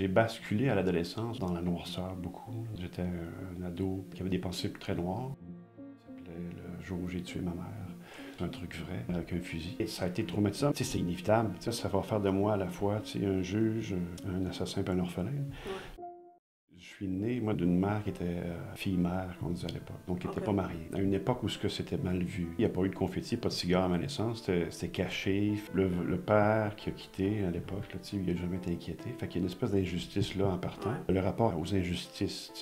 J'ai basculé à l'adolescence dans la noirceur beaucoup. J'étais un ado qui avait des pensées très noires. Ça s'appelait Le jour où j'ai tué ma mère. C'est un truc vrai, avec un fusil. Et ça a été traumatisant. Tu sais, c'est inévitable. Tu sais, ça va faire de moi à la fois, tu sais, un juge, un assassin et un orphelin. Je suis né, moi, d'une mère qui était fille-mère, qu'on disait à l'époque, donc qui n'était pas mariée. À une époque où c'était mal vu. Il n'y a pas eu de confetti, pas de cigare à ma naissance, c'était caché. Le père qui a quitté à l'époque, là, il n'a jamais été inquiété. Fait qu'il y a une espèce d'injustice là en partant. Le rapport aux injustices,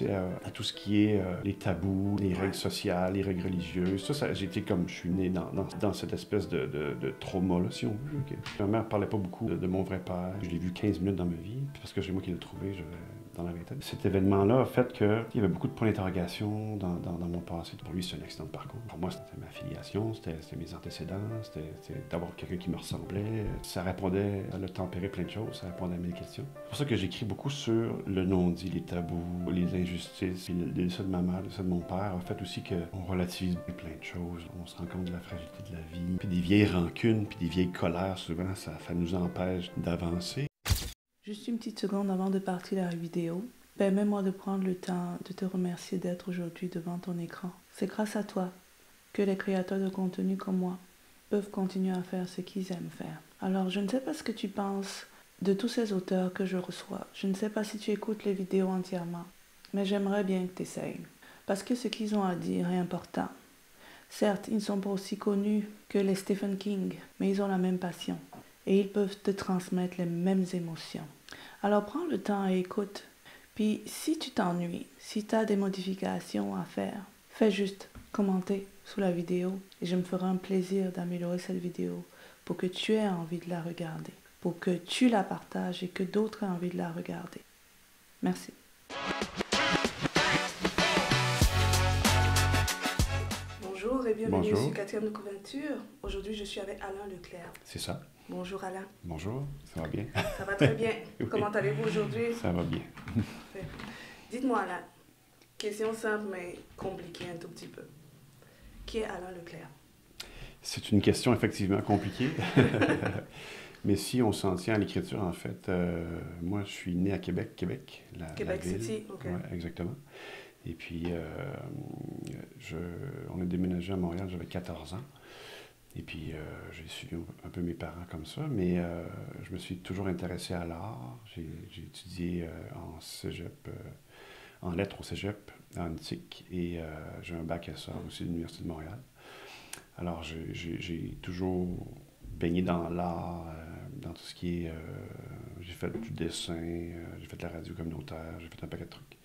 à tout ce qui est les tabous, les règles sociales, les règles religieuses. J'ai été comme, je suis né dans cette espèce de trauma-là, si on veut. Okay. Ma mère ne parlait pas beaucoup de mon vrai père. Je l'ai vu 15 minutes dans ma vie, parce que c'est moi qui l'ai trouvé. Dans la vingtaine. Cet événement-là a fait qu'il y avait beaucoup de points d'interrogation dans mon passé. Pour lui, c'est un accident de parcours. Pour moi, c'était ma filiation, c'était mes antécédents, c'était d'avoir quelqu'un qui me ressemblait. Ça répondait à le tempérer plein de choses, ça répondait à mes questions. C'est pour ça que j'écris beaucoup sur le non-dit, les tabous, les injustices. Puis le décès de ma mère, le décès de mon père a fait aussi qu'on relativise plein de choses. On se rend compte de la fragilité de la vie. Puis des vieilles rancunes, puis des vieilles colères, souvent, ça nous empêche d'avancer. Juste une petite seconde avant de partir la vidéo. Permets-moi de prendre le temps de te remercier d'être aujourd'hui devant ton écran. C'est grâce à toi que les créateurs de contenu comme moi peuvent continuer à faire ce qu'ils aiment faire. Alors, je ne sais pas ce que tu penses de tous ces auteurs que je reçois. Je ne sais pas si tu écoutes les vidéos entièrement, mais j'aimerais bien que tu essayes. Parce que ce qu'ils ont à dire est important. Certes, ils ne sont pas aussi connus que les Stephen King, mais ils ont la même passion. Et ils peuvent te transmettre les mêmes émotions. Alors prends le temps et écoute. Puis si tu t'ennuies, si tu as des modifications à faire, fais juste commenter sous la vidéo et je me ferai un plaisir d'améliorer cette vidéo pour que tu aies envie de la regarder, pour que tu la partages et que d'autres aient envie de la regarder. Merci. Bonjour et bienvenue sur 4e de couverture. Aujourd'hui, je suis avec Alain Leclerc. C'est ça. Bonjour Alain. Bonjour, ça va bien? Ça va très bien. Oui. Comment allez-vous aujourd'hui? Ça va bien. Dites-moi Alain, question simple mais compliquée un tout petit peu. Qui est Alain Leclerc? C'est une question effectivement compliquée. Mais si on s'en tient à l'écriture, en fait, moi je suis né à Québec, Québec la ville. City, ok. Ouais, exactement. Et puis, on a déménagé à Montréal, j'avais 14 ans. Et puis, j'ai suivi un peu mes parents comme ça, mais je me suis toujours intéressé à l'art. J'ai étudié en cégep, en lettres au cégep, en antique, et j'ai un bac SR aussi de l'Université de Montréal. Alors, j'ai toujours baigné dans l'art, dans tout ce qui est... j'ai fait du dessin, j'ai fait de la radio communautaire, j'ai fait un paquet de trucs.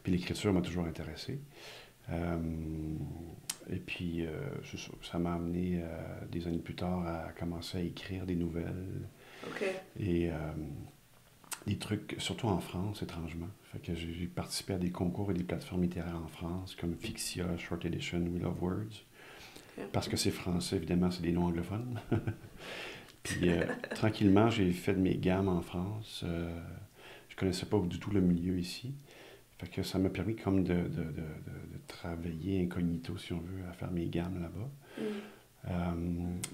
Puis l'écriture m'a toujours intéressé. Et puis, ça m'a amené des années plus tard à commencer à écrire des nouvelles. Okay. Et des trucs, surtout en France, étrangement. Fait que j'ai participé à des concours et des plateformes littéraires en France, comme Fixia, Short Edition, We Love Words. Okay. Parce que c'est français, évidemment, c'est des noms anglophones. Puis, tranquillement, j'ai fait de mes gammes en France. Je connaissais pas du tout le milieu ici. Fait que ça m'a permis comme de travailler incognito, si on veut, à faire mes gammes là-bas.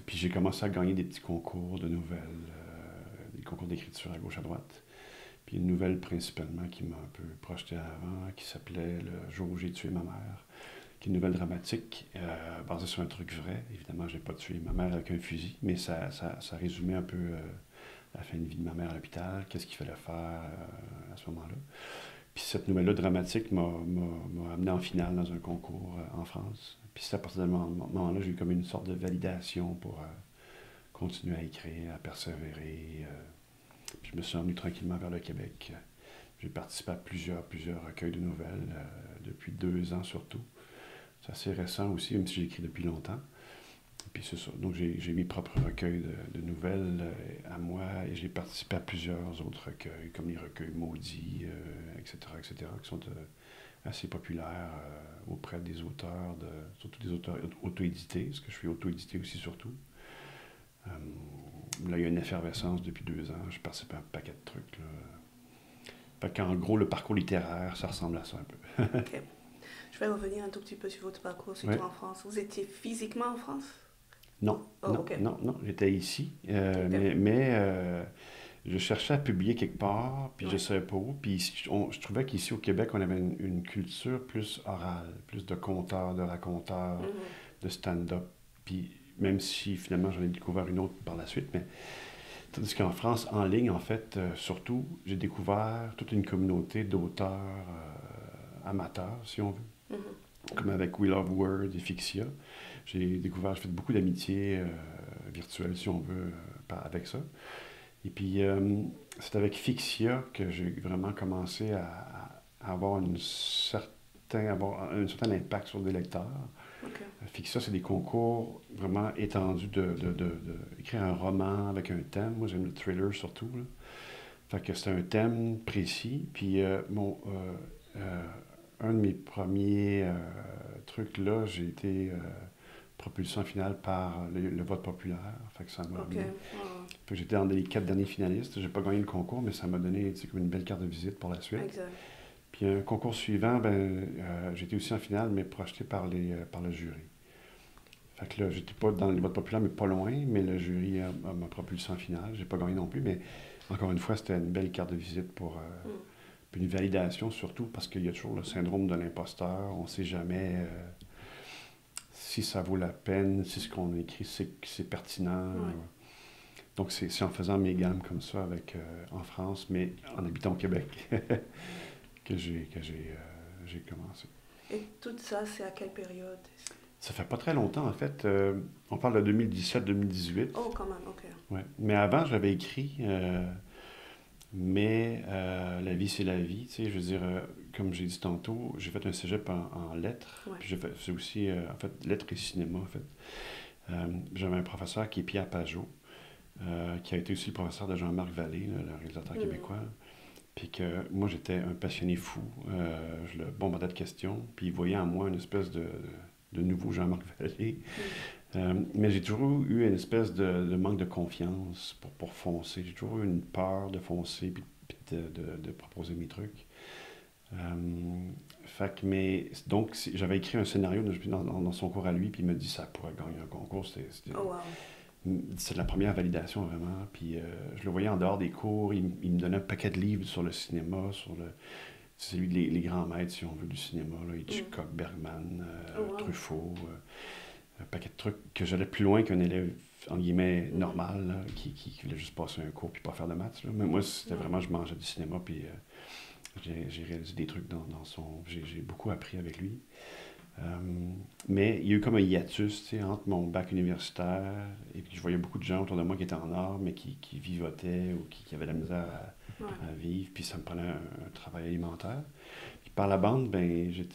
Puis j'ai commencé à gagner des petits concours de nouvelles, des concours d'écriture à gauche à droite. Puis une nouvelle principalement qui m'a un peu projeté avant, qui s'appelait Le jour où j'ai tué ma mère, qui est une nouvelle dramatique basée sur un truc vrai. Évidemment, je n'ai pas tué ma mère avec un fusil, mais ça résumait un peu la fin de vie de ma mère à l'hôpital, qu'est-ce qu'il fallait faire à ce moment-là. Puis cette nouvelle-là dramatique m'a amené en finale dans un concours en France. Puis c'est à partir de ce moment-là, j'ai eu comme une sorte de validation pour continuer à écrire, à persévérer. Puis je me suis emmené tranquillement vers le Québec. J'ai participé à plusieurs recueils de nouvelles, depuis 2 ans surtout. C'est assez récent aussi, même si j'ai écrit depuis longtemps. Puis c'est ça. Donc j'ai mes propres recueils de nouvelles à moi et j'ai participé à plusieurs autres recueils, comme les recueils maudits, etc., qui sont assez populaires auprès des auteurs, surtout des auteurs auto-édités, parce que je suis auto-édité aussi surtout. Là, il y a une effervescence depuis 2 ans. Je participe à un paquet de trucs. Là. Fait qu'en gros, le parcours littéraire, ça ressemble à ça un peu. Okay. Je vais revenir un tout petit peu sur votre parcours, surtout en France. Vous étiez physiquement en France? Non, oh, non, okay. non, j'étais ici, okay. mais je cherchais à publier quelque part, puis je Ouais. savais pas où. Puis je trouvais qu'ici au Québec, on avait une culture plus orale, plus de conteurs, de raconteurs, Mhm. de stand-up. Puis même si finalement j'en ai découvert une autre par la suite, mais tandis qu'en France, en ligne, en fait, surtout, j'ai découvert toute une communauté d'auteurs amateurs, si on veut, Mhm. comme avec We Love Word et Fixia. J'ai fait beaucoup d'amitiés virtuelles, si on veut, avec ça. Et puis, c'est avec Fixia que j'ai vraiment commencé à avoir avoir un certain impact sur des lecteurs. Ok. Fixia, c'est des concours vraiment étendus écrire un roman avec un thème. Moi, j'aime le thriller surtout, là. Fait que c'est un thème précis. Puis, un de mes premiers trucs là, j'ai été propulsé en finale par le vote populaire. Fait que ça m'a Ok. amené. Ouais. Fait que j'étais dans les 4 derniers finalistes. J'ai pas gagné le concours, mais ça m'a donné, tu sais, comme une belle carte de visite pour la suite. Exact. Puis un concours suivant, j'étais aussi en finale, mais projeté par le jury. Fait que là, j'étais pas dans les votes populaires, mais pas loin, mais le jury m'a propulsé en finale. J'ai pas gagné non plus, mais encore une fois, c'était une belle carte de visite pour Mm. puis une validation surtout, parce qu'il y a toujours le syndrome de l'imposteur. On sait jamais si ça vaut la peine, si ce qu'on écrit, c'est pertinent. Ouais. Donc, c'est en faisant mes gammes comme ça en France, mais en habitant au Québec, j'ai commencé. Et tout ça, c'est à quelle période? Ça fait pas très longtemps, en fait. On parle de 2017-2018. Oh, quand même, ok. Ouais. Mais avant, j'avais écrit, mais la vie, c'est la vie. Tu sais, je veux dire, comme j'ai dit tantôt, j'ai fait un cégep en lettres. Ouais. Puis c'est aussi, en fait, lettres et cinéma, en fait. J'avais un professeur qui est Pierre Pajot, qui a été aussi le professeur de Jean-Marc Vallée, là, le réalisateur Mhm. québécois. Puis que moi, j'étais un passionné fou. Je le bombardais de questions. Puis il voyait en moi une espèce de nouveau Jean-Marc Vallée. Mhm. Mais j'ai toujours eu une espèce de manque de confiance pour foncer. J'ai toujours eu une peur de foncer puis de proposer mes trucs. Fait que, mais, donc, j'avais écrit un scénario dans son cours à lui, puis il m'a dit ça pourrait gagner un concours. Oh, wow. C'est la première validation vraiment. Puis je le voyais en dehors des cours, il me donnait un paquet de livres sur le cinéma, c'est lui les grands maîtres, si on veut, du cinéma, là, Mhm. Hitchcock, Bergman, Oh, wow. Truffaut, un paquet de trucs que j'allais plus loin qu'un élève, en guillemets, Mhm. normal, là, qui voulait juste passer un cours puis pas faire de maths. Là. Mais moi, c'était Ouais. vraiment, je mangeais du cinéma, puis j'ai réalisé des trucs dans son... J'ai beaucoup appris avec lui. Euh, mais il y a eu comme un hiatus, tu sais, entre mon bac universitaire et puis je voyais beaucoup de gens autour de moi qui étaient en art, mais qui vivotaient ou qui avaient de la misère Ouais. à vivre, puis ça me prenait un travail alimentaire. Puis par la bande, ben, j'ai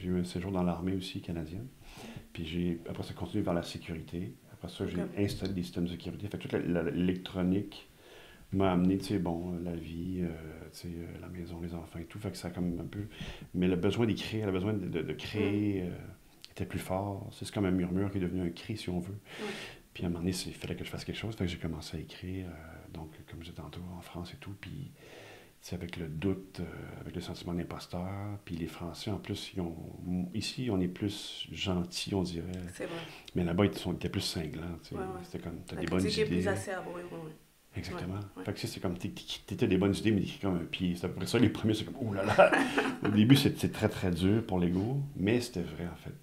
eu un séjour dans l'armée aussi canadienne. Puis après ça, continué vers la sécurité. Après ça, Ok. j'ai installé des systèmes de sécurité. Fait que toute l'électronique m'a amené, tu sais, bon, la vie, tu sais, la maison, les enfants et tout. Fait que ça a comme un peu... Mais le besoin d'écrire, le besoin de Mhm. créer était plus fort. C'est comme un murmure qui est devenu un cri, si on veut. Ouais. Puis à un moment donné, il fallait que je fasse quelque chose. Fait que j'ai commencé à écrire, donc, comme je disais tantôt, en France et tout. Puis, tu sais, avec le doute, avec le sentiment d'imposteur. Puis les Français, en plus, ici, on est plus gentils, on dirait. C'est vrai. Mais là-bas, ils étaient plus cinglants. Tu sais. Ouais, ouais. C'était comme, t'as La des bonnes critique est plus idées. acerbe, oui, oui, oui. Ouais, Exactement. ouais. Fait que c'est comme, t'étais des bonnes idées, mais t'écris comme un pied. C'est à peu près ça, les premiers, c'est comme, oh là là. Au début, c'est très très dur pour l'ego, mais c'était vrai en fait.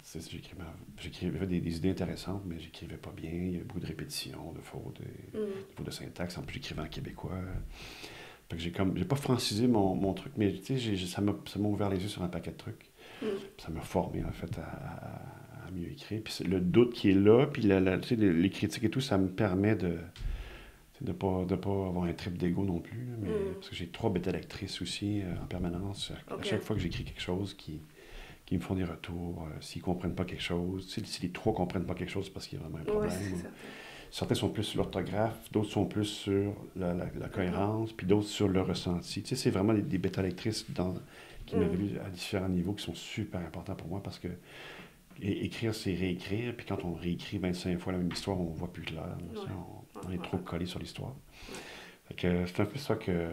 J'écrivais des idées intéressantes, mais j'écrivais pas bien. Il y avait beaucoup de répétitions, de fautes, Mhm. de syntaxe. En plus, j'écrivais en québécois. Fait que j'ai pas francisé mon truc, mais tu sais, ça m'a ouvert les yeux sur un paquet de trucs. Mhm. Ça m'a formé en fait à mieux écrire. Puis le doute qui est là, puis tu sais, les critiques et tout, ça me permet de pas avoir un trip d'ego non plus, mais Mhm. parce que j'ai 3 bêta-lectrices aussi en permanence. À Ok. chaque fois que j'écris quelque chose qui me font des retours, s'ils comprennent pas quelque chose, si les 3 comprennent pas quelque chose, c'est parce qu'il y a vraiment un Ouais, problème. c'est certain. Certains sont plus sur l'orthographe, d'autres sont plus sur la Mhm. cohérence, puis d'autres sur le ressenti. Tu sais, c'est vraiment des bêta-lectrices qui Mhm. m'évaluent à différents niveaux qui sont super importants pour moi parce que écrire, c'est réécrire, puis quand on réécrit 25 fois la même histoire, on voit plus clair. Là, tu sais, Ouais. on est Ouais, trop ouais. collé sur l'histoire. Ouais. Fait que c'est un peu ça que-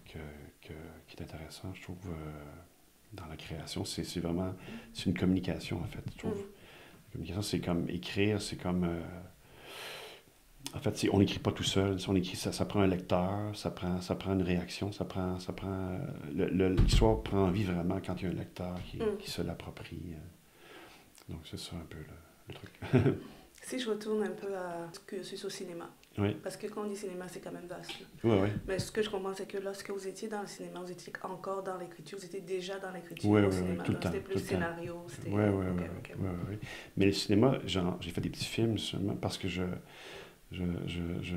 qui est intéressant, je trouve, dans la création. C'est une communication, en fait, je trouve. Mhm. La communication, c'est comme écrire, c'est comme En fait, on n'écrit pas tout seul. On écrit, ça prend un lecteur, ça prend une réaction, l'histoire prend vie vraiment quand il y a un lecteur qui se l'approprie. Donc, c'est ça un peu le truc. Si je retourne un peu à ce cursus au cinéma, Oui, parce que quand on dit cinéma, c'est quand même vaste. oui, oui. Mais ce que je comprends, c'est que lorsque vous étiez dans le cinéma, vous étiez encore dans l'écriture, vous étiez déjà dans l'écriture Oui, au oui, oui, cinéma. tout le Donc temps. c'était plus Tout le temps. scénario, c'était... Oui, oui, Ok, oui, ok. oui, oui. Mais le cinéma, j'ai fait des petits films seulement parce que je, je, je-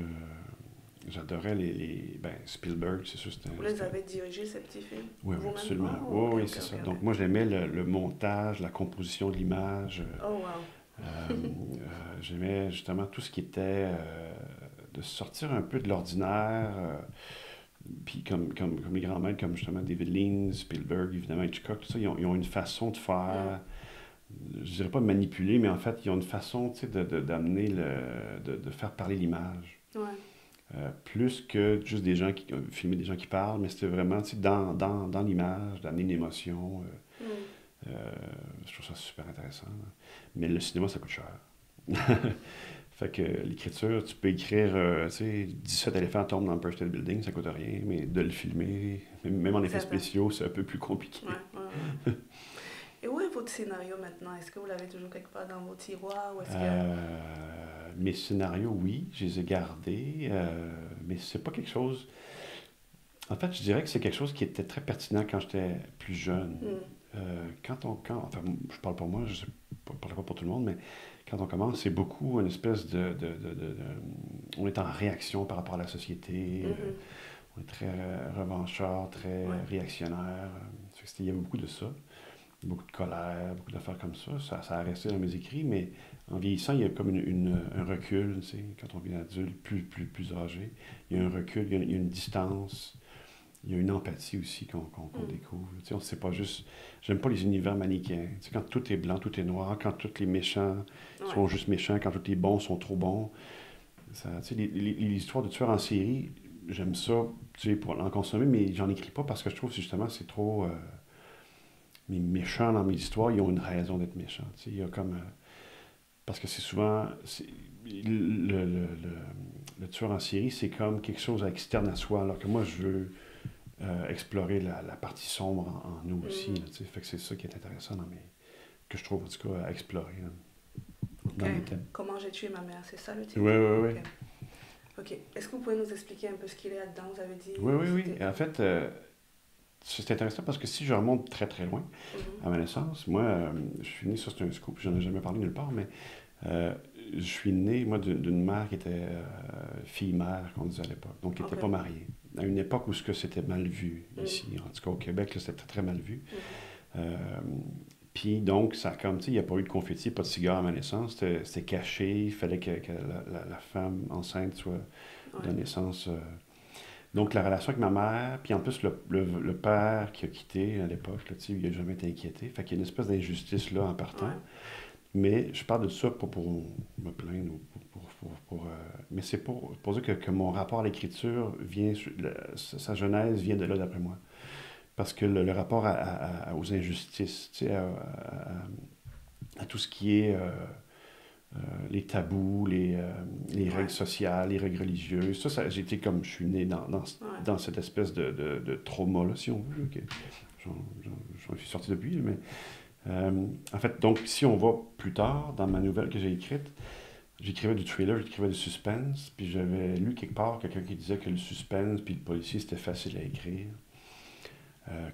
j'adorais ben, Spielberg, c'est sûr. Vous les avez dirigés, ces petits films, Oui, oui, vous-même? absolument. Oh, Oui, ok, oui, ok, c'est ça. ok, ok. Donc, moi, j'aimais le montage, la composition de l'image. Oh, wow. J'aimais justement tout ce qui était de sortir un peu de l'ordinaire. Puis comme les grands maîtres, comme justement David Lean, Spielberg, évidemment, Hitchcock, tout ça, ils ont une façon de faire, je dirais pas manipuler, mais en fait, ils ont une façon, tu sais, d'amener de faire parler l'image. Ouais. Plus que juste filmer des gens qui parlent, mais c'était vraiment, tu sais, dans l'image, d'amener une émotion. Je trouve ça super intéressant. Mais le cinéma, ça coûte cher. Fait que l'écriture, tu peux écrire, tu sais, 17 éléphants tombent dans l'Empire State Building, ça coûte rien, mais de le filmer, même en effets spéciaux, c'est un peu plus compliqué. Ouais, ouais, ouais. Et où est votre scénario maintenant? Est-ce que vous l'avez toujours quelque part dans vos tiroirs ou est-ce que... Mes scénarios, oui, je les ai gardés, mais c'est pas quelque chose... En fait, je dirais que c'est quelque chose qui était très pertinent quand j'étais plus jeune. Enfin, je parle pour moi, je ne parle pas pour tout le monde, mais quand on commence, c'est beaucoup une espèce on est en réaction par rapport à la société, on est très revanchard, très réactionnaire. Il y avait beaucoup de ça, beaucoup de colère, beaucoup d'affaires comme ça. Ça a resté dans mes écrits, mais en vieillissant, il y a comme un recul, tu sais, quand on devient adulte, plus âgé. Il y a un recul, il y a une distance. Il y a une empathie aussi qu'on découvre. Tu sais, c'est pas juste... J'aime pas les univers manichéens. Tu sais, quand tout est blanc, tout est noir, quand tous les méchants sont juste méchants, quand tous les bons sont trop bons. Ça, tu sais, les histoires de tueurs en série, j'aime ça, tu sais, pour en consommer, mais j'en écris pas parce que je trouve que justement, c'est trop... mes méchants dans mes histoires, ils ont une raison d'être méchants. Tu sais, il y a comme... parce que c'est souvent... Le tueur en série, c'est comme quelque chose externe à soi, alors que moi, je veux... explorer la partie sombre en nous aussi. Là, fait que c'est ça qui est intéressant que je trouve en tout cas à explorer dans les thèmes. Comment j'ai tué ma mère, c'est ça le titre? Oui, oui, oui. Ok. Est-ce que vous pouvez nous expliquer un peu ce qu'il y a là-dedans? Vous avez dit... Oui, oui, oui. En fait, c'est intéressant parce que si je remonte très, très loin à ma naissance, moi, je suis né, ça c'est un scoop, j'en ai jamais parlé nulle part, mais je suis né, moi, d'une mère qui était fille-mère, qu'on disait à l'époque, donc qui n'était pas mariée. À une époque où c'était mal vu ici, en tout cas au Québec, là, c'était très, très mal vu. Puis donc, ça comme, tu sais, il n'y a pas eu de confetti, pas de cigare à ma naissance, c'était caché, il fallait que la femme enceinte soit de naissance. Donc, la relation avec ma mère, puis en plus, le père qui a quitté à l'époque, là, tu sais, il n'a jamais été inquiété. Fait qu'il y a une espèce d'injustice là en partant. Mais je parle de ça pas pour me plaindre, mais c'est pour dire que mon rapport à l'écriture vient, sa genèse vient de là d'après moi. Parce que le rapport aux injustices, tu sais, à tout ce qui est les tabous, les règles sociales, les règles religieuses, j'ai été comme, je suis né dans cette espèce de trauma-là, si on veut. Okay. J'en suis sorti depuis, mais... en fait, donc, si on va plus tard, dans ma nouvelle que j'ai écrite, j'écrivais du thriller, j'écrivais du suspense, puis j'avais lu quelque part quelqu'un qui disait que le suspense puis le policier, c'était facile à écrire,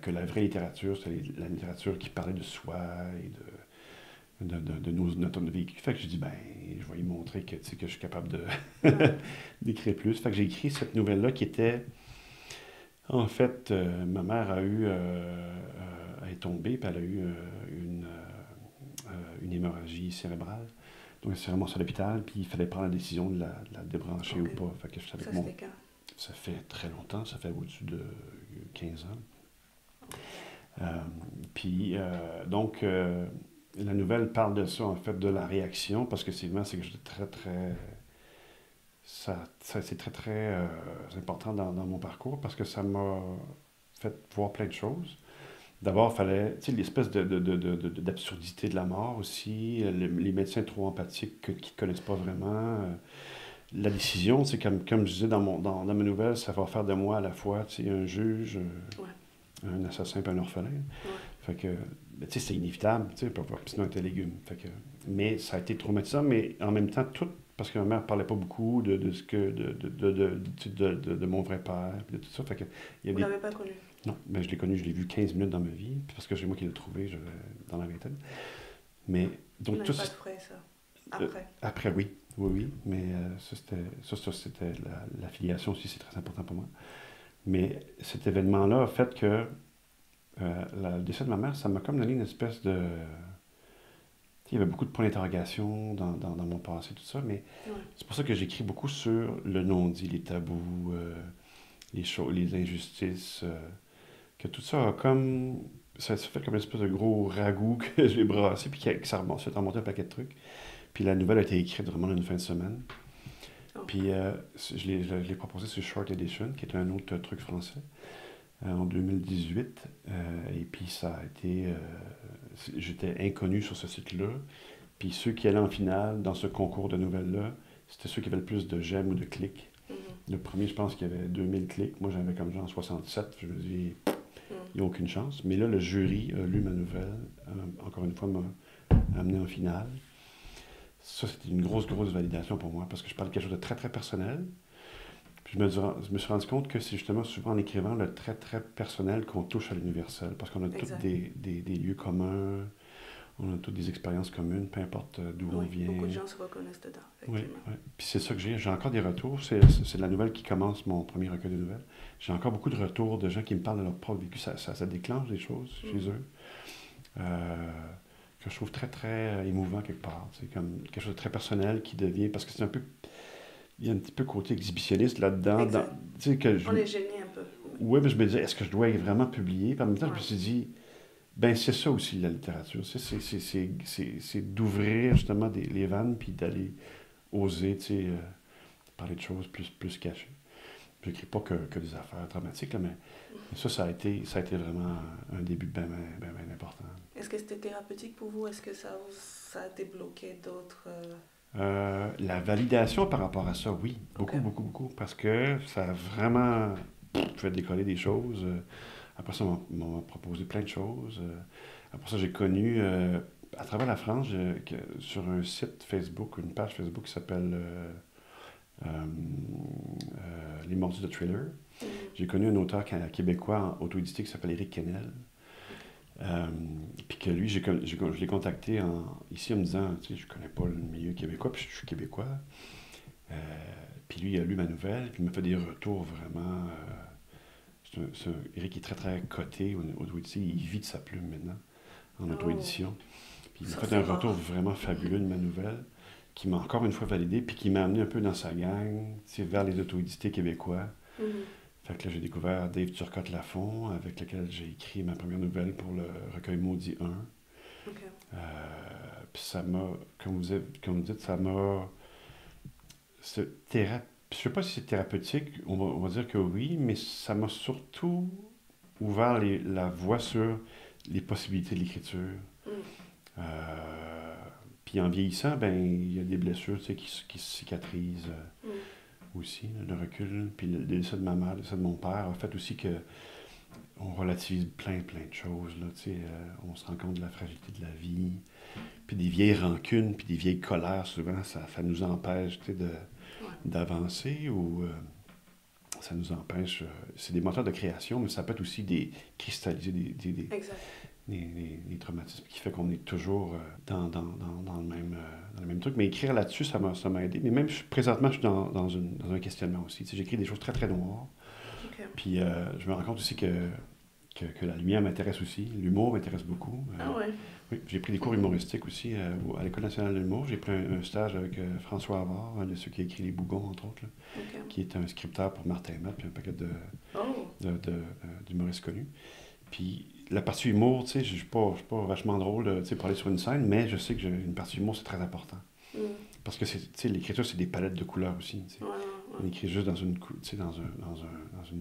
que la vraie littérature, c'était la littérature qui parlait de soi et notre vécu. Fait que j'ai dit, ben, je vais lui montrer que je suis capable d'écrire plus. Fait que j'ai écrit cette nouvelle-là qui était... En fait, ma mère elle est tombée, puis elle a eu une hémorragie cérébrale. Donc, elle s'est ramassée à l'hôpital, puis il fallait prendre la décision de la débrancher ou pas. Fait que je savais ça fait très longtemps, ça fait au-dessus de 15 ans. Puis, donc, la nouvelle parle de ça, en fait, de la réaction, parce que c'est que j'étais très, très... Ça c'est très, très important dans mon parcours, parce que ça m'a fait voir plein de choses. D'abord, il fallait, tu sais, l'espèce d'absurdité de la mort aussi, les médecins trop empathiques qui ne connaissent pas vraiment, la décision, c'est comme je disais dans ma nouvelle, ça va faire de moi à la fois un juge, un assassin et un orphelin. Fait que, tu sais, c'est inévitable, tu sais, sinon un légumes. Fait que, mais ça a été traumatisant, mais en même temps, tout, parce que ma mère parlait pas beaucoup de mon vrai père, de tout ça. Fait que, Vous l'avez pas connu? Non, mais je l'ai connu, je l'ai vu 15 minutes dans ma vie, parce que c'est moi qui l'ai trouvé dans la vingtaine. Mais, donc, vous n'avez pas de frère, ça? Après? Après, oui. Oui. Mais ça, c'était la filiation aussi, c'est très important pour moi. Mais cet événement-là a fait que le décès de ma mère, ça m'a comme donné une espèce de... Il y avait beaucoup de points d'interrogation dans mon passé, tout ça, mais c'est pour ça que j'écris beaucoup sur le non-dit, les tabous, les injustices, que tout ça a comme... Ça s'est fait comme une espèce de gros ragoût que j'ai brassé, puis que ça fait remonter un paquet de trucs. Puis la nouvelle a été écrite vraiment en une fin de semaine. Puis je l'ai proposé sur Short Edition, qui est un autre truc français, en 2018. Et puis ça a été... j'étais inconnu sur ce site-là. Puis ceux qui allaient en finale dans ce concours de nouvelles-là, c'était ceux qui avaient le plus de j'aime ou de clics. Le premier, je pense qu'il y avait 2000 clics. Moi, j'avais comme genre 67. Je me dis, il n'y a aucune chance. Mais là, le jury a lu ma nouvelle. Encore une fois, m'a amené en finale. Ça, c'était une grosse validation pour moi parce que je parle de quelque chose de très, très personnel. Puis je me suis rendu compte que c'est justement souvent en écrivant le très, très personnel qu'on touche à l'universel parce qu'on a tous des lieux communs, on a toutes des expériences communes, peu importe d'où on vient. Beaucoup de gens se reconnaissent dedans, effectivement. Oui. Puis c'est ça que j'ai encore des retours. C'est la nouvelle qui commence mon premier recueil de nouvelles. J'ai encore beaucoup de retours de gens qui me parlent de leur propre vécu. Ça déclenche des choses chez eux. Que je trouve très, très émouvant quelque part. C'est comme quelque chose de très personnel qui devient... Parce que c'est un peu... Il y a un petit peu côté exhibitionniste là-dedans. On est gêné un peu. Oui, mais je me disais, est-ce que je dois vraiment publier? Puis en même temps, je me suis dit, ben c'est ça aussi la littérature. C'est d'ouvrir justement les vannes puis d'aller oser, parler de choses plus cachées. Je n'écris pas que des affaires dramatiques, là, mais ça a été vraiment un début bien important. Est-ce que c'était thérapeutique pour vous? Est-ce que ça a débloqué d'autres... La validation par rapport à ça, oui. Beaucoup. Parce que ça a vraiment fait décoller des choses. Après ça, on m'a proposé plein de choses. Après ça, j'ai connu, à travers la France, sur un site Facebook, une page Facebook qui s'appelle Les Mordus de Thriller. J'ai connu un auteur québécois auto-édité qui s'appelle Éric Quesnel. Puis que lui, je l'ai contacté ici en me disant, tu sais, je connais pas le milieu québécois, puis je suis québécois. Puis lui, il a lu ma nouvelle, puis il m'a fait des retours vraiment... Éric est très, très coté au auto-édité, il vit de sa plume maintenant, en auto-édition. Puis il m'a fait un retour vraiment fabuleux de ma nouvelle, qui m'a encore une fois validé, puis qui m'a amené un peu dans sa gang, tu sais, vers les auto-édités québécois. Fait que là, j'ai découvert Dave Turcotte-Lafont, avec lequel j'ai écrit ma première nouvelle pour le recueil Maudit 1. Puis ça m'a, comme vous dites, ça m'a... Je sais pas si c'est thérapeutique, on va dire que oui, mais ça m'a surtout ouvert la voie sur les possibilités de l'écriture. Puis en vieillissant, ben il y a des blessures, tu sais, qui se cicatrisent. Aussi, le recul, puis le décès de ma mère, le décès de mon père, a fait aussi que on relativise plein de choses, là, tu sais, on se rend compte de la fragilité de la vie, puis des vieilles rancunes, puis des vieilles colères, souvent, ça nous empêche, tu sais, d'avancer, ou ça nous empêche, c'est des moteurs de création, mais ça peut être aussi cristalliser des traumatismes qui fait qu'on est toujours dans le même truc. Mais écrire là-dessus, ça m'a aidé. Mais même présentement, je suis dans un questionnement aussi. Tu sais, j'écris des choses très, très noires. Puis je me rends compte aussi que la lumière m'intéresse aussi. L'humour m'intéresse beaucoup. Oui, j'ai pris des cours humoristiques aussi à l'École nationale de l'humour. J'ai pris un stage avec François Havard, un de ceux qui a écrit Les Bougons, entre autres, là, qui est un scripteur pour Martin Matt, puis un paquet d'humoristes connus. Puis la partie humour, tu sais, je suis pas vachement drôle, tu sais, pour aller sur une scène, mais je sais que une partie humour, c'est très important. Parce que, tu sais, l'écriture, c'est des palettes de couleurs aussi, tu sais. On écrit juste dans une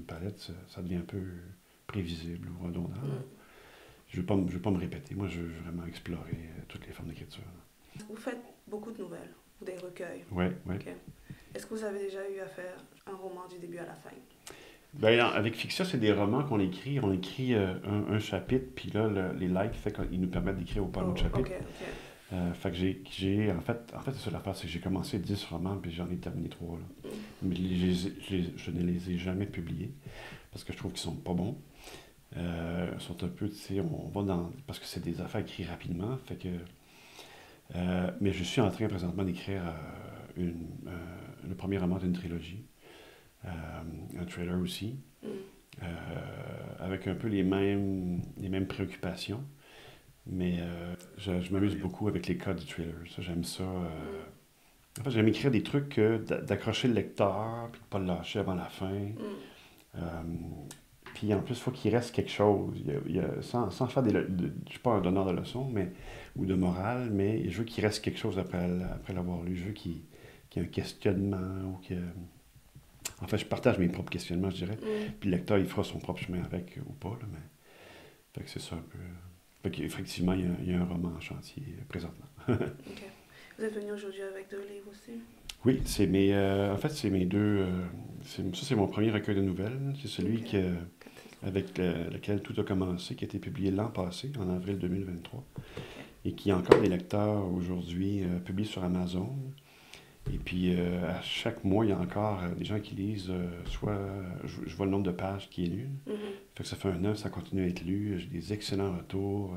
palette, ça devient un peu prévisible ou redondant. Je veux pas me répéter. Moi, je veux vraiment explorer toutes les formes d'écriture. Vous faites beaucoup de nouvelles, ou des recueils. Oui. Okay. Est-ce que vous avez déjà eu à faire un roman du début à la fin? Ben, avec Fixia, c'est des romans qu'on écrit. On écrit un chapitre, puis là, les likes, fait qu'ils nous permettent d'écrire au pas un autre chapitre. Fait que en fait, c'est ça l'affaire, c'est que j'ai commencé 10 romans, puis j'en ai terminé 3, là. Mais je ne les ai jamais publiés, parce que je trouve qu'ils sont pas bons. Ils sont un peu, tu sais, on va dans... Parce que c'est des affaires écrites rapidement, fait que... mais je suis en train présentement d'écrire le premier roman d'une trilogie. Un trailer aussi, avec un peu les mêmes préoccupations. Mais je m'amuse beaucoup avec les codes du trailer. Ça, j'aime ça. En fait, j'aime écrire des trucs d'accrocher le lecteur, puis de ne pas le lâcher avant la fin. Puis en plus, il faut qu'il reste quelque chose. Sans faire je ne suis pas un donneur de leçons ou de morale, mais je veux qu'il reste quelque chose après l'avoir lu. Je veux qu'il y ait un questionnement ou que... En fait, je partage mes propres questionnements, je dirais. Puis le lecteur, il fera son propre chemin avec ou pas. Là, mais... Fait que c'est ça un peu. Fait qu'effectivement, il y a un roman en chantier présentement. OK. Vous êtes venu aujourd'hui avec 2 livres aussi? Oui, en fait, c'est mes deux. Ça, c'est mon premier recueil de nouvelles. C'est celui avec lequel tout a commencé, qui a été publié l'an passé, en avril 2023, et qui a encore des lecteurs aujourd'hui, publié sur Amazon. Et puis, à chaque mois, il y a encore des gens qui lisent, soit je vois le nombre de pages qui est lu. Fait que ça fait 1 an, ça continue à être lu. J'ai des excellents retours.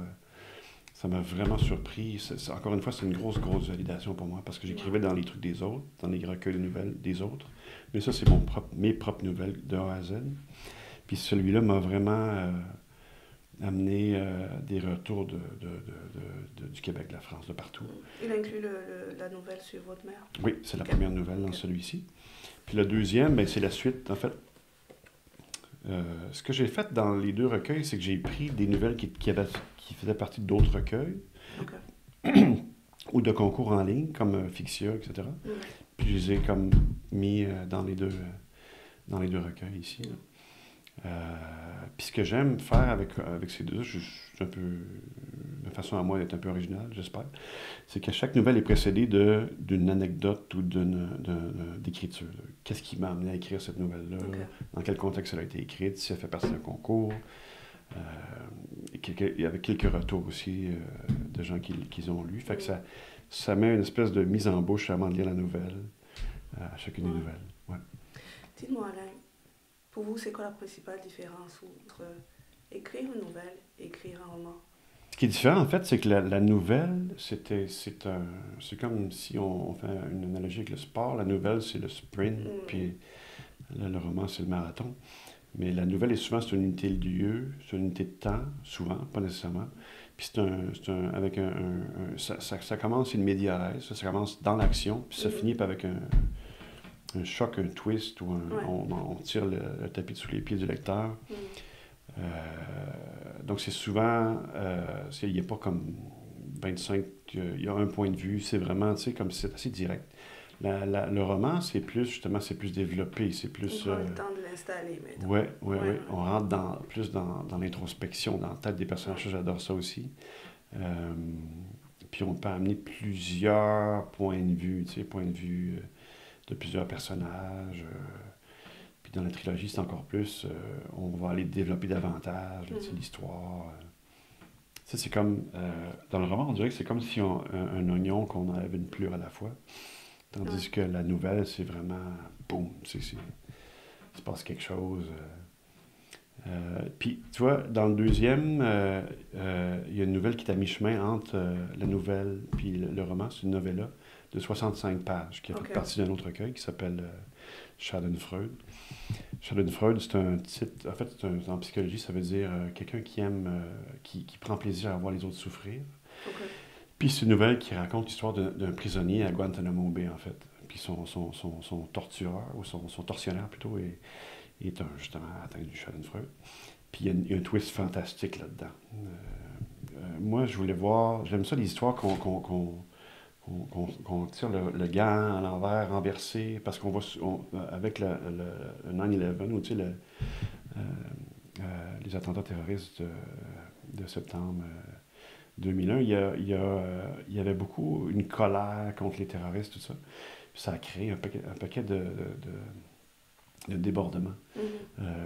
Ça m'a vraiment surpris. Encore une fois, c'est une grosse validation pour moi parce que j'écrivais dans les trucs des autres, dans les recueils de nouvelles des autres. Mais ça, c'est mes propres nouvelles de A à Z. Puis celui-là m'a vraiment amené des retours du Québec, de la France, de partout. Il inclut la nouvelle sur votre mère? Oui, c'est la première nouvelle dans celui-ci. Puis le deuxième, ben, c'est la suite. En fait, ce que j'ai fait dans les 2 recueils, c'est que j'ai pris des nouvelles qui faisaient partie d'autres recueils ou de concours en ligne, comme Fixia, etc. Puis je les ai comme mis dans les deux recueils ici. Puis ce que j'aime faire avec ces deux, je suis un peu, de façon à moi d'être un peu originale, j'espère, c'est que chaque nouvelle est précédée d'une anecdote ou d'écriture. Qu'est-ce qui m'a amené à écrire cette nouvelle-là? Dans quel contexte elle a été écrite? Si elle fait partie d'un concours? Avec quelques retours aussi de gens qui ont lu. Fait que ça met une espèce de mise en bouche avant de lire la nouvelle, à chacune des nouvelles. Ouais. Dites-moi, Alain, pour vous, c'est quoi la principale différence entre écrire une nouvelle et écrire un roman? Ce qui est différent, en fait, c'est que la nouvelle, c'est comme si on fait une analogie avec le sport. La nouvelle, c'est le sprint, puis le roman, c'est le marathon. Mais la nouvelle est souvent c'est une unité de lieu, c'est une unité de temps, souvent, pas nécessairement. Puis avec ça commence une média res, ça commence dans l'action, puis ça finit avec un choc, un twist, ou on tire le tapis sous les pieds du lecteur. Donc c'est souvent, il n'y a pas comme 25, il y a un point de vue, c'est vraiment, tu sais, comme c'est assez direct. Le roman, c'est plus développé, c'est plus... On prend le temps de l'installer maintenant. Oui. On rentre plus dans l'introspection, dans la tête des personnages. J'adore ça aussi. Puis on peut amener plusieurs points de vue, tu sais, de plusieurs personnages. Puis dans la trilogie, c'est encore plus, on va aller développer davantage l'histoire. Tu sais, c'est comme, dans le roman, on dirait que c'est comme si un oignon qu'on enlève une pelure à la fois. Tandis que la nouvelle, c'est vraiment, boum, il se passe quelque chose. Puis, tu vois, dans le deuxième, il y a une nouvelle qui est à mi-chemin entre la nouvelle puis le roman. C'est une novella de 65 pages qui a fait partie d'un autre recueil qui s'appelle Schadenfreude. Schadenfreude, c'est un titre, en fait, en psychologie, ça veut dire quelqu'un qui aime, qui prend plaisir à voir les autres souffrir. Puis c'est une nouvelle qui raconte l'histoire d'un prisonnier à Guantanamo Bay, en fait. Puis son tortureur, ou son tortionnaire plutôt, est justement atteint du Schadenfreude. Puis il y a un twist fantastique là-dedans. Moi, je voulais voir, j'aime ça les histoires qu'on tire le gant à l'envers, renversé, parce qu'on va, avec le 9/11, ou tu sais, les attentats terroristes de septembre 2001, il y avait beaucoup une colère contre les terroristes, tout ça. Puis ça a créé un paquet de débordements,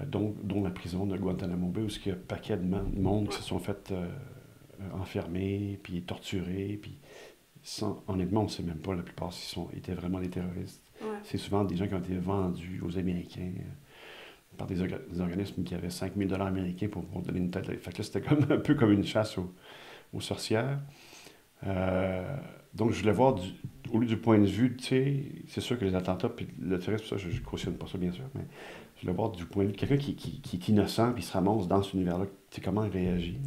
dont la prison de Guantanamo Bay, où il y a un paquet de monde qui se sont fait enfermer, puis torturer, puis honnêtement, on ne sait même pas la plupart s'ils étaient vraiment des terroristes. C'est souvent des gens qui ont été vendus aux Américains par des organismes qui avaient 5 000 $ américains pour donner une tête. Fait que là, c'était comme, un peu comme une chasse aux sorcières. Donc, je voulais voir, au lieu du point de vue, tu sais, c'est sûr que les attentats, puis le terrorisme, ça, je ne cautionne pas ça, bien sûr, mais je voulais voir du point de vue de quelqu'un qui est innocent, puis il se ramasse dans cet univers-là, tu sais, comment il réagit.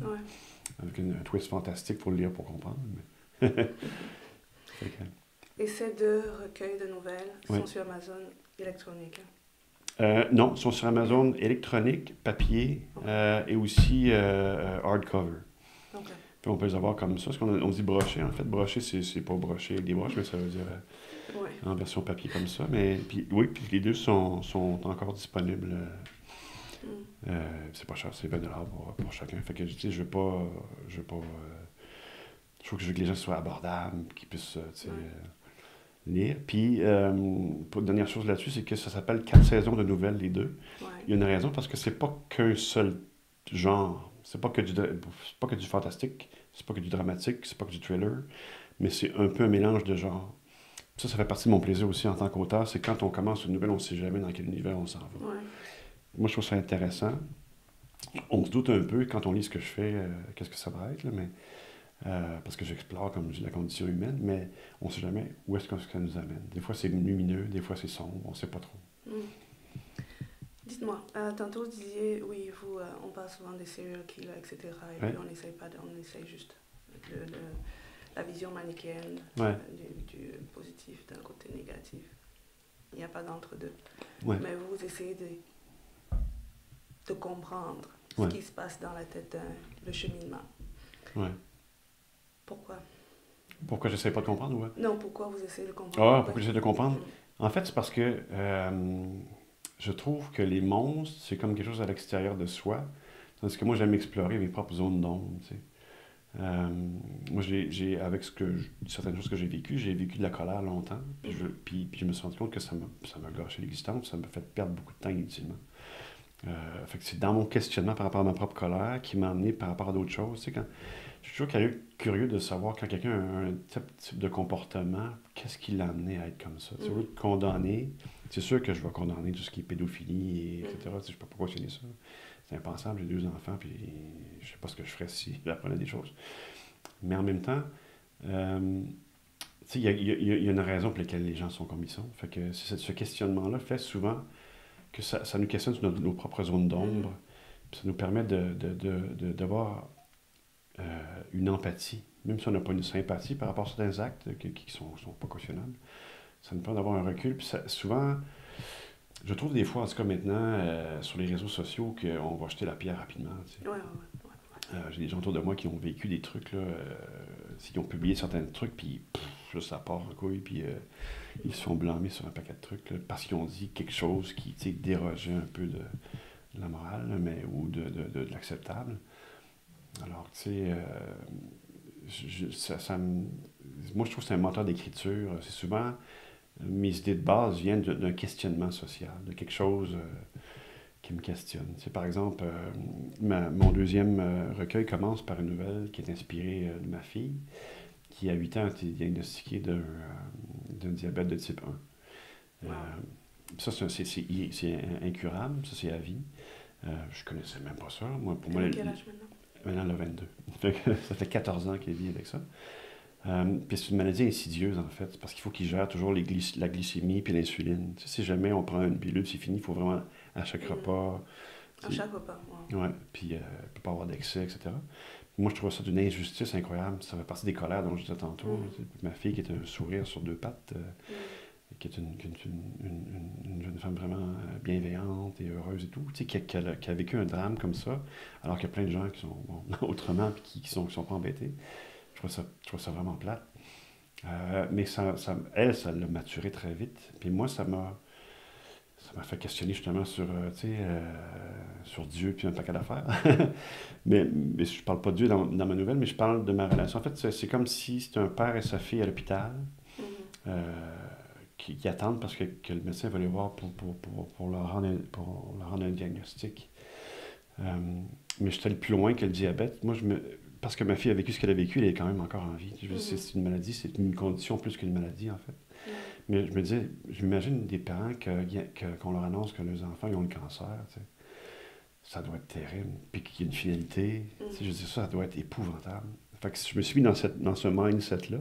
Avec un twist fantastique, il faut le lire pour comprendre. Mais... Et ces 2 recueils de nouvelles sont sur Amazon électronique? Non, ils sont sur Amazon électronique, papier, et aussi hardcover. Puis on peut les avoir comme ça, parce qu'on dit broché. En fait, broché, c'est pas broché avec des broches, mais ça veut dire en version papier comme ça. Mais puis les 2 sont encore disponibles. C'est pas cher, c'est 20 $ pour chacun. Fait que, tu sais, je veux pas... je trouve que je veux que les gens soient abordables, qu'ils puissent, lire. Puis, pour dernière chose là-dessus, c'est que ça s'appelle 4 saisons de nouvelles, les 2. Il y a une raison, parce que c'est pas qu'un seul genre. C'est pas que du fantastique, c'est pas que du dramatique, c'est pas que du thriller, mais c'est un peu un mélange de genres. Ça fait partie de mon plaisir aussi en tant qu'auteur, c'est quand on commence une nouvelle, on ne sait jamais dans quel univers on s'en va. Moi, je trouve ça intéressant. On se doute un peu quand on lit ce que je fais, qu'est-ce que ça va être, là, mais, parce que j'explore, comme je dis, la condition humaine, mais on ne sait jamais où est-ce que ça nous amène. Des fois, c'est lumineux, des fois, c'est sombre, on ne sait pas trop. Dites-moi, tantôt vous disiez, oui, on parle souvent des serial killers, etc. Et puis on essaye juste la vision manichéenne du positif d'un côté négatif. Il n'y a pas d'entre-deux. Mais vous essayez de comprendre ce qui se passe dans la tête le cheminement. Pourquoi? Pourquoi j'essaie pas de comprendre, Non, pourquoi vous essayez de comprendre? Pourquoi j'essaie de comprendre? En fait, c'est parce que je trouve que les monstres, c'est comme quelque chose à l'extérieur de soi. Tandis que moi, j'aime explorer mes propres zones d'ombre, tu sais. Moi, avec certaines choses que j'ai vécu de la colère longtemps. Puis je me suis rendu compte que ça m'a gâché l'existence, ça m'a fait perdre beaucoup de temps inutilement. Fait que c'est dans mon questionnement par rapport à ma propre colère qui m'a amené par rapport à d'autres choses. Tu sais, je suis toujours curieux de savoir quand quelqu'un a un type de comportement, qu'est-ce qui l'a amené à être comme ça. Tu sais, au lieu de condamner, c'est sûr que je vais condamner tout ce qui est pédophilie, etc. Tu sais, je ne sais pas pourquoi j'ai dit ça. C'est impensable, j'ai 2 enfants, puis je ne sais pas ce que je ferais si j'apprenais des choses. Mais en même temps, tu sais, il y a une raison pour laquelle les gens sont comme ils sont. Fait que ce questionnement-là fait souvent que ça nous questionne sur nos propres zones d'ombre. Ça nous permet d'avoir une empathie, même si on n'a pas une sympathie par rapport à certains actes qui sont pas cautionnables. Ça nous permet d'avoir un recul. Puis souvent, je trouve des fois, en tout cas maintenant, sur les réseaux sociaux, qu'on va jeter la pierre rapidement. Tu sais. J'ai des gens autour de moi qui ont vécu des trucs, là, qui ont publié certains trucs, puis là, ça part en couille, puis ils se font blâmer sur un paquet de trucs, là, parce qu'ils ont dit quelque chose qui dérogeait un peu de la morale, là, ou de l'acceptable. Alors, tu sais, moi, je trouve que c'est un moteur d'écriture. C'est souvent, mes idées de base viennent d'un questionnement social, de quelque chose qui me questionne. Tu sais, par exemple, mon 2e recueil commence par une nouvelle qui est inspirée de ma fille, qui à 8 ans a été diagnostiquée d'un diabète de type 1. Ça, c'est incurable, ça, c'est à vie. Je connaissais même pas ça. Moi, pour moi, quel âge maintenant? Maintenant, elle a 22. Ça fait 14 ans qu'elle vit avec ça. Puis c'est une maladie insidieuse, en fait, parce qu'il faut qu'il gère toujours la glycémie puis l'insuline. Tu sais, si jamais on prend une pilule, c'est fini, il faut vraiment, à chaque repas... À chaque repas, puis il ne peut pas avoir d'excès, etc. Moi, je trouve ça d'une injustice incroyable. Ça fait partie des colères dont je disais tantôt. Ma fille qui est un sourire sur 2 pattes, qui est une jeune femme vraiment bienveillante et heureuse et tout, tu sais, qui a vécu un drame comme ça, alors qu'il y a plein de gens qui sont autrement et qui sont pas embêtés. Je trouve ça vraiment plate. Mais elle, ça l'a maturé très vite. Puis moi, ça m'a fait questionner justement sur Dieu puis un paquet d'affaires. mais je parle pas de Dieu dans ma nouvelle, mais je parle de ma relation. En fait, c'est comme si c'était un père et sa fille à l'hôpital. qui attendent parce que le médecin va les voir pour leur rendre un diagnostic. Mais je suis allé plus loin que le diabète. Parce que ma fille a vécu ce qu'elle a vécu, elle est quand même encore en vie. C'est une maladie, c'est une condition plus qu'une maladie, en fait. Mais je me disais, j'imagine des parents qu'on leur annonce que leurs enfants ils ont le cancer. Ça doit être terrible. Puis qu'il y a une finalité. Je dis ça doit être épouvantable. Fait que je me suis mis dans ce mindset-là.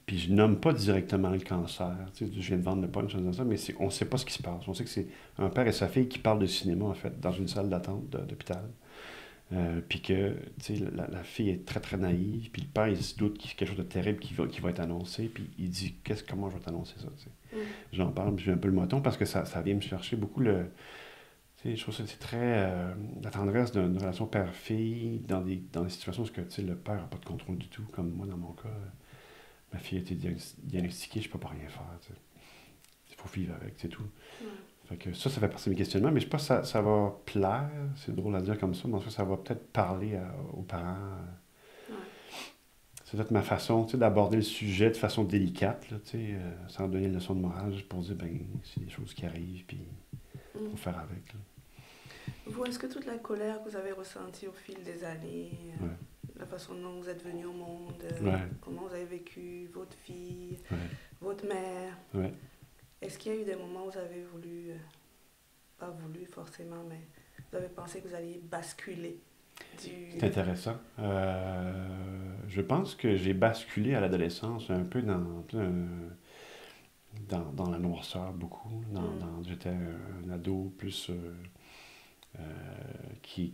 Puis je nomme pas directement le cancer. Je viens de vendre le punch en disant ça, mais on ne sait pas ce qui se passe. On sait que c'est un père et sa fille qui parlent de cinéma, en fait, dans une salle d'attente d'hôpital. Puis que la fille est très, très naïve. Puis le père, il se doute qu'il y a quelque chose de terrible qui va être annoncé. Puis il dit, comment je vais t'annoncer ça? J'en parle, puis j'ai un peu le moton parce que ça vient me chercher beaucoup je trouve que c'est très la tendresse d'une relation père-fille dans des situations où le père n'a pas de contrôle du tout, comme moi dans mon cas. Ma fille a été diagnostiquée, je ne peux pas rien faire. Il faut vivre avec, c'est tout. Fait que ça fait partie de mes questionnements, mais je pense que ça va plaire, c'est drôle à dire comme ça, mais en fait, ça va peut-être parler aux parents. C'est peut-être ma façon d'aborder le sujet de façon délicate, là, sans donner une leçon de morale, juste pour dire, c'est des choses qui arrivent, puis il faut faire avec. Là. Vous, est-ce que toute la colère que vous avez ressentie au fil des années, la façon dont vous êtes venu au monde, comment vous avez vécu votre fille, votre mère, est-ce qu'il y a eu des moments où vous avez voulu, pas voulu forcément, mais vous avez pensé que vous alliez basculer C'est intéressant. Je pense que j'ai basculé à l'adolescence un peu dans la noirceur, beaucoup. J'étais un ado plus qui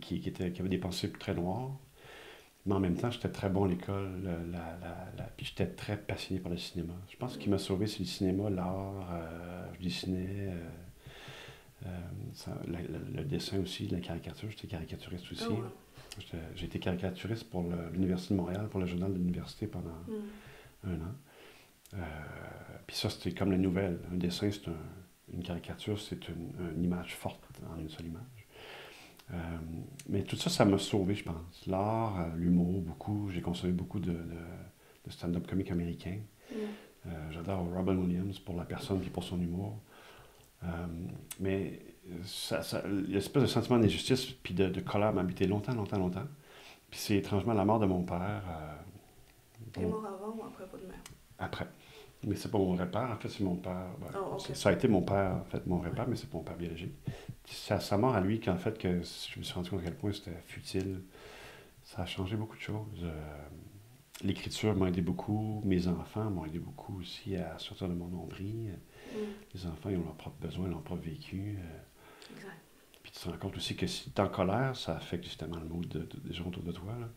avait des pensées très noires. Mais en même temps, j'étais très bon à l'école, puis j'étais très passionné par le cinéma. Je pense que ce qui m'a sauvé, c'est le cinéma, l'art. Je dessinais, le dessin aussi, la caricature. J'étais caricaturiste aussi. J'ai été caricaturiste pour l'Université de Montréal, pour le journal de l'université pendant un an. Puis ça, c'était comme la nouvelle. Un dessin, c'est une caricature, c'est une image forte en une seule image. Mais tout ça, ça m'a sauvé, je pense. L'art, l'humour, beaucoup. J'ai consommé beaucoup de stand-up comique américain. J'adore Robin Williams pour la personne et pour son humour. Mais l'espèce de sentiment d'injustice puis de colère m'a habité longtemps. Puis c'est étrangement la mort de mon père. Il est mort avant ou après votre mère? Après. Mais c'est pas mon vrai père, en fait, c'est mon père. Ça a été mon père, en fait, mon vrai père, mais c'est pas mon père biologique. C'est à sa mort à lui qu'en fait, que je me suis rendu compte à quel point c'était futile. Ça a changé beaucoup de choses. L'écriture m'a aidé beaucoup. Mes enfants m'ont aidé beaucoup aussi à sortir de mon nombril. Les enfants, ils ont leurs propres besoins, leur propre vécu. Exact. Puis tu te rends compte aussi que si tu es en colère, ça affecte justement le mood des gens autour de toi. Là.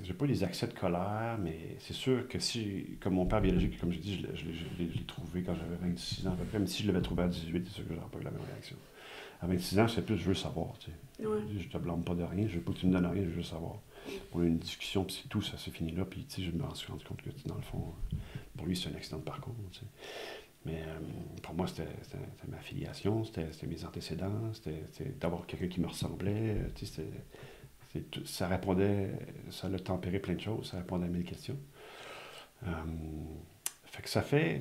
J'ai pas des accès de colère, mais c'est sûr que si, comme mon père biologique, comme je dis, je l'ai trouvé quand j'avais 26 ans à peu près, même si je l'avais trouvé à 18, c'est sûr que j'aurais pas eu la même réaction. À 26 ans, c'est plus, je veux savoir, tu sais. Je te blâme pas de rien, je veux pas que tu me donnes rien, je veux savoir. On a eu une discussion, puis c'est tout, ça s'est fini là, puis tu sais, je me suis rendu compte que, dans le fond, pour lui, c'est un accident de parcours, tu sais. Mais pour moi, c'était ma filiation, c'était mes antécédents, c'était d'avoir quelqu'un qui me ressemblait, tu sais, ça répondait, ça l'a tempéré plein de choses, ça répondait à 1000 questions. Fait que ça fait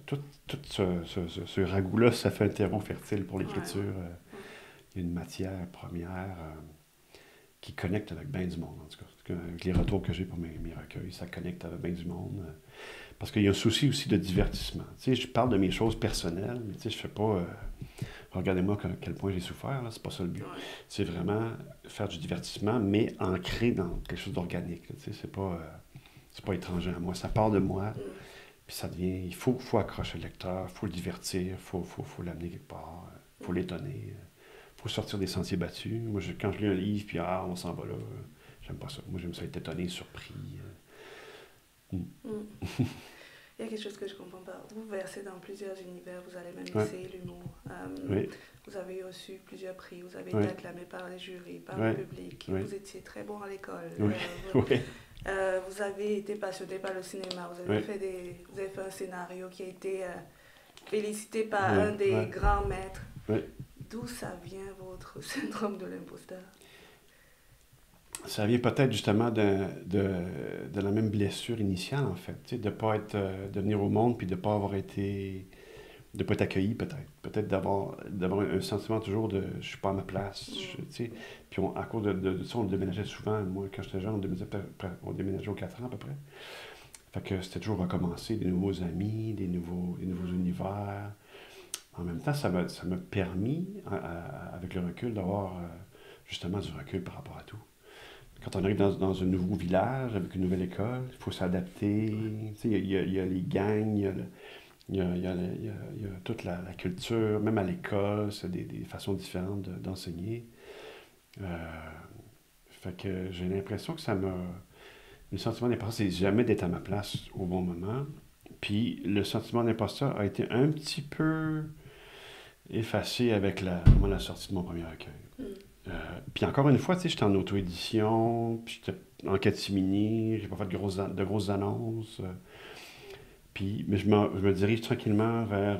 tout ce ragoût-là, ça fait un terreau fertile pour l'écriture. Il y a une matière première qui connecte avec bien du monde, en tout cas. Avec les retours que j'ai pour mes recueils, ça connecte avec bien du monde. Parce qu'il y a un souci aussi de divertissement. Tu sais, je parle de mes choses personnelles, mais tu sais, je fais pas... regardez-moi à quel point j'ai souffert, là, c'est pas ça le but. C'est vraiment faire du divertissement, mais ancré dans quelque chose d'organique. Tu sais, c'est pas étranger à moi, ça part de moi, puis ça devient... Il faut accrocher le lecteur, il faut le divertir, il faut l'amener quelque part, il faut l'étonner, il faut sortir des sentiers battus. Moi, quand je lis un livre, puis on s'en va là, j'aime pas ça. Moi, j'aime ça être étonné, surpris. Il y a quelque chose que je ne comprends pas. Vous versez dans plusieurs univers, vous allez même essayer l'humour. Vous avez reçu plusieurs prix, vous avez été acclamé par les jurys, par le public. Vous étiez très bon à l'école. Vous avez été passionné par le cinéma. Vous avez fait un scénario qui a été félicité par un des grands maîtres. D'où ça vient votre syndrome de l'imposteur? ça vient peut-être justement de la même blessure initiale, en fait. Tu sais, de pas être, de venir au monde puis de pas avoir été, de pas être accueilli, peut-être. Peut-être d'avoir un sentiment toujours de je suis pas à ma place. Tu sais. Puis à cause de ça, on déménageait souvent. Moi, quand j'étais jeune, on déménageait aux 4 ans à peu près. Fait que c'était toujours recommencer, des nouveaux amis, des nouveaux univers. En même temps, ça m'a permis, avec le recul, d'avoir justement du recul par rapport à tout. Quand on arrive dans un nouveau village, avec une nouvelle école, il faut s'adapter. Tu sais, il y a les gangs, il y a toute la culture, même à l'école, c'est des façons différentes d'enseigner. Euh, fait que j'ai l'impression que ça m'a... Le sentiment d'imposteur, c'est jamais d'être à ma place au bon moment. Puis le sentiment d'imposteur a été un petit peu effacé avec vraiment la sortie de mon premier recueil. Puis encore une fois, tu sais, j'étais en auto-édition, puis j'étais en catimini, j'ai pas fait de grosses annonces. Mais je me dirige tranquillement vers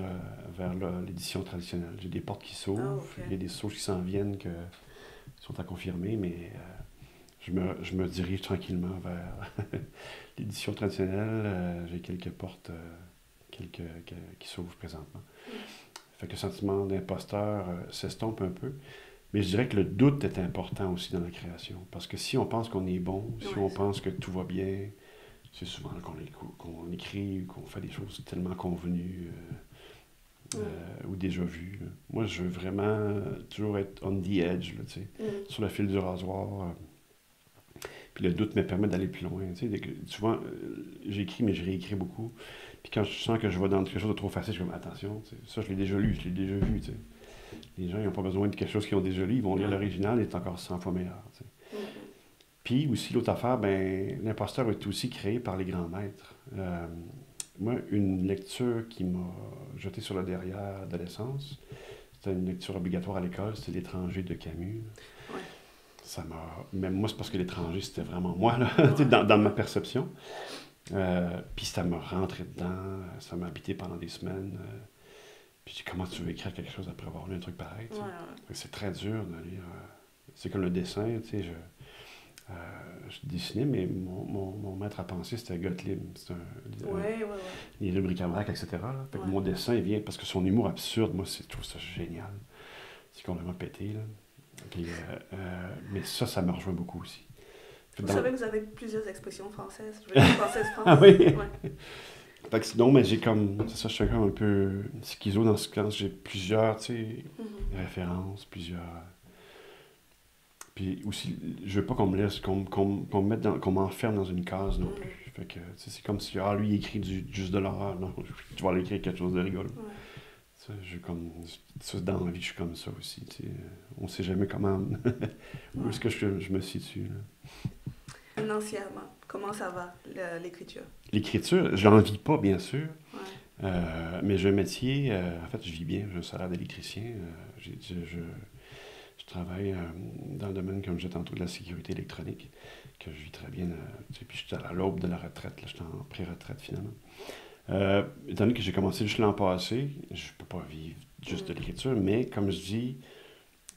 l'édition traditionnelle. J'ai des portes qui s'ouvrent, il y a des choses qui s'en viennent qui sont à confirmer, mais je me dirige tranquillement vers l'édition traditionnelle. J'ai quelques portes qui s'ouvrent présentement. Fait que le sentiment d'imposteur s'estompe un peu. Mais je dirais que le doute est important aussi dans la création. Parce que si on pense qu'on est bon, si on pense que tout va bien, c'est souvent qu'on écrit, qu'on fait des choses tellement convenues ou déjà vues. Là. Moi, je veux vraiment toujours être on the edge, là, sur le fil du rasoir. Puis le doute me permet d'aller plus loin. Souvent, j'écris, mais je réécris beaucoup. Puis quand je sens que je vais dans quelque chose de trop facile, je suis comme attention, ça je l'ai déjà lu, je l'ai déjà vu. T'sais. Les gens, ils n'ont pas besoin de quelque chose qu'ils ont déjà lu, ils vont lire l'original et c'est encore 100 fois meilleur. Puis aussi, l'autre affaire, ben, l'imposteur est aussi créé par les grands maîtres. Moi, une lecture qui m'a jeté sur le derrière adolescence, c'était une lecture obligatoire à l'école, c'était L'étranger de Camus. Ouais. Ça m'a... Même moi, c'est parce que l'étranger, c'était vraiment moi, là, dans ma perception. Puis ça m'a rentré dedans, ça m'a habité pendant des semaines. Puis comment tu veux écrire quelque chose après avoir lu un truc pareil? C'est très dur de lire. C'est comme le dessin, tu sais, je dessinais, mais mon maître à penser, c'était Gottlieb. C'est les livres bric-à-brac, etc. Là. Fait que mon dessin, il vient parce que son humour absurde, moi, je trouve ça génial. C'est complètement pété, là. Puis, mais ça me rejoint beaucoup aussi. Vous savez que vous avez plusieurs expressions françaises. Je veux dire française, ah oui? Fait que sinon, mais j'ai comme... C'est ça, je suis comme un peu schizo dans ce cas. J'ai plusieurs, tu sais, références, plusieurs... Puis aussi, je veux pas qu'on me laisse, qu'on me mette qu'on m'enferme dans une case non plus. Fait que, c'est comme si, lui, il écrit juste de l'horreur. Non, tu vas aller écrire quelque chose de rigolo. Ça, dans la vie, je suis comme ça aussi. Tu sais. On sait jamais comment... où est-ce que je me situe, là. Financièrement, comment ça va, l'écriture? L'écriture, je n'en vis pas, bien sûr. Mais j'ai un métier... en fait, je vis bien. J'ai un salaire d'électricien. Je travaille dans le domaine, comme je disais tantôt, de la sécurité électronique, que je vis très bien. Puis je suis à l'aube de la retraite. Là, je suis en pré-retraite, finalement. Étant donné que j'ai commencé juste l'an passé, je ne peux pas vivre juste de l'écriture, mais comme je dis,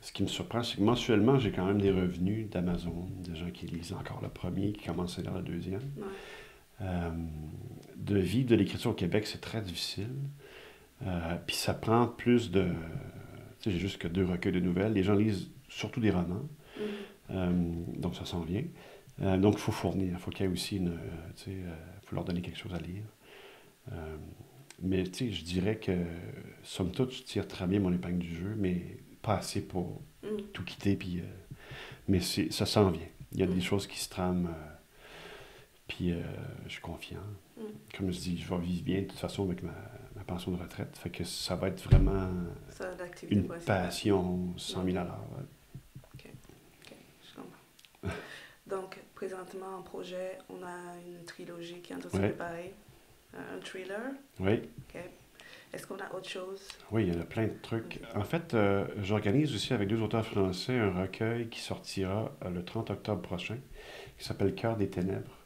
ce qui me surprend, c'est que mensuellement, j'ai quand même des revenus d'Amazon, des gens qui lisent encore le premier, qui commencent à lire le deuxième. De vivre de l'écriture au Québec, c'est très difficile. Puis ça prend plus de... Tu sais, j'ai juste que 2 recueils de nouvelles. Les gens lisent surtout des romans. Donc ça s'en vient. Donc il faut fournir. Il faut qu'il y ait aussi une... tu sais, faut leur donner quelque chose à lire. Mais tu sais, je dirais que, somme toute, je tire très bien mon épingle du jeu, mais pas assez pour tout quitter. Puis, mais ça s'en vient. Il y a des choses qui se trament. Puis je suis confiant. Comme je dis, je vais vivre bien de toute façon avec ma pension de retraite. Fait que ça va être vraiment une passion 100 000 $. OK, je comprends. Donc, présentement, en projet, on a une trilogie qui est en train de se préparer. Un thriller. Oui. OK. Est-ce qu'on a autre chose? Oui, il y en a plein de trucs. En fait, j'organise aussi avec 2 auteurs français un recueil qui sortira le 30 octobre prochain, qui s'appelle Cœur des ténèbres.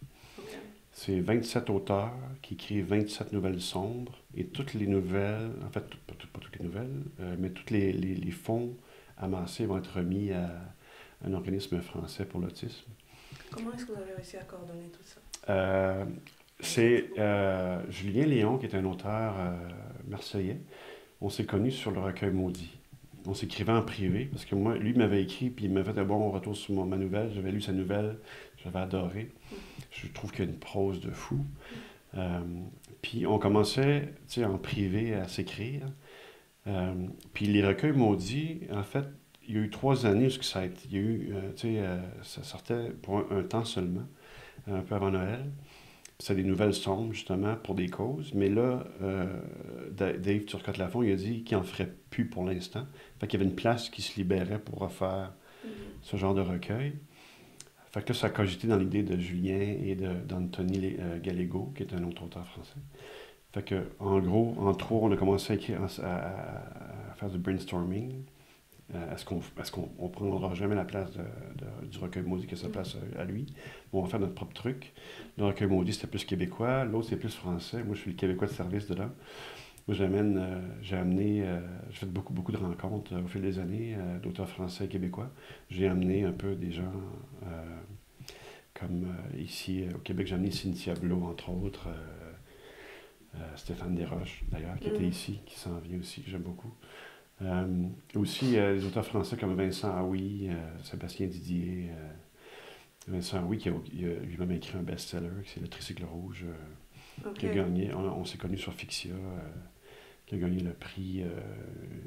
C'est 27 auteurs qui écrivent 27 nouvelles sombres et toutes les nouvelles, en fait, pas toutes les nouvelles, mais tous les fonds amassés vont être remis à un organisme français pour l'autisme. Comment est-ce que vous avez réussi à coordonner tout ça? C'est Julien Léon, qui est un auteur marseillais. On s'est connus sur le recueil Maudit. On s'écrivait en privé, parce que moi, lui m'avait écrit, puis il m'avait fait un bon retour sur ma nouvelle. J'avais lu sa nouvelle, j'avais adoré. Je trouve qu'il y a une prose de fou. Puis on commençait, tu sais, en privé à s'écrire. Puis les recueils Maudits, en fait, il y a eu 3 années où ça a été, il y a eu, tu sais, ça sortait pour un temps seulement, un peu avant Noël. C'est des nouvelles sombres, justement, pour des causes. Mais là, Dave Turcotte-Lafont, il a dit qu'il n'en ferait plus pour l'instant. Fait qu'il y avait une place qui se libérait pour refaire ce genre de recueil. Fait que là, ça a cogité dans l'idée de Julien et d'Anthony Gallego, qui est un autre auteur français. Fait que, en gros, entre autres, on a commencé à écrire, à faire du brainstorming. Est-ce qu'on ne prendra jamais la place du recueil Maudit que sa place à lui? On va faire notre propre truc. Le recueil Maudit, c'était plus québécois. L'autre, c'est plus français. Moi, je suis le québécois de service de là. Moi, j'ai fait beaucoup de rencontres au fil des années d'auteurs français et québécois. J'ai amené un peu des gens comme ici au Québec, j'ai amené Cynthia Blot, entre autres. Stéphane Desroches, d'ailleurs, qui était ici, qui s'en vient aussi, que j'aime beaucoup. Aussi, des auteurs français comme Vincent Aoui, Sébastien Didier. Vincent Aoui, qui a lui-même écrit un best-seller, c'est Le Tricycle Rouge, qui a gagné. On s'est connus sur Fixia, qui a gagné le prix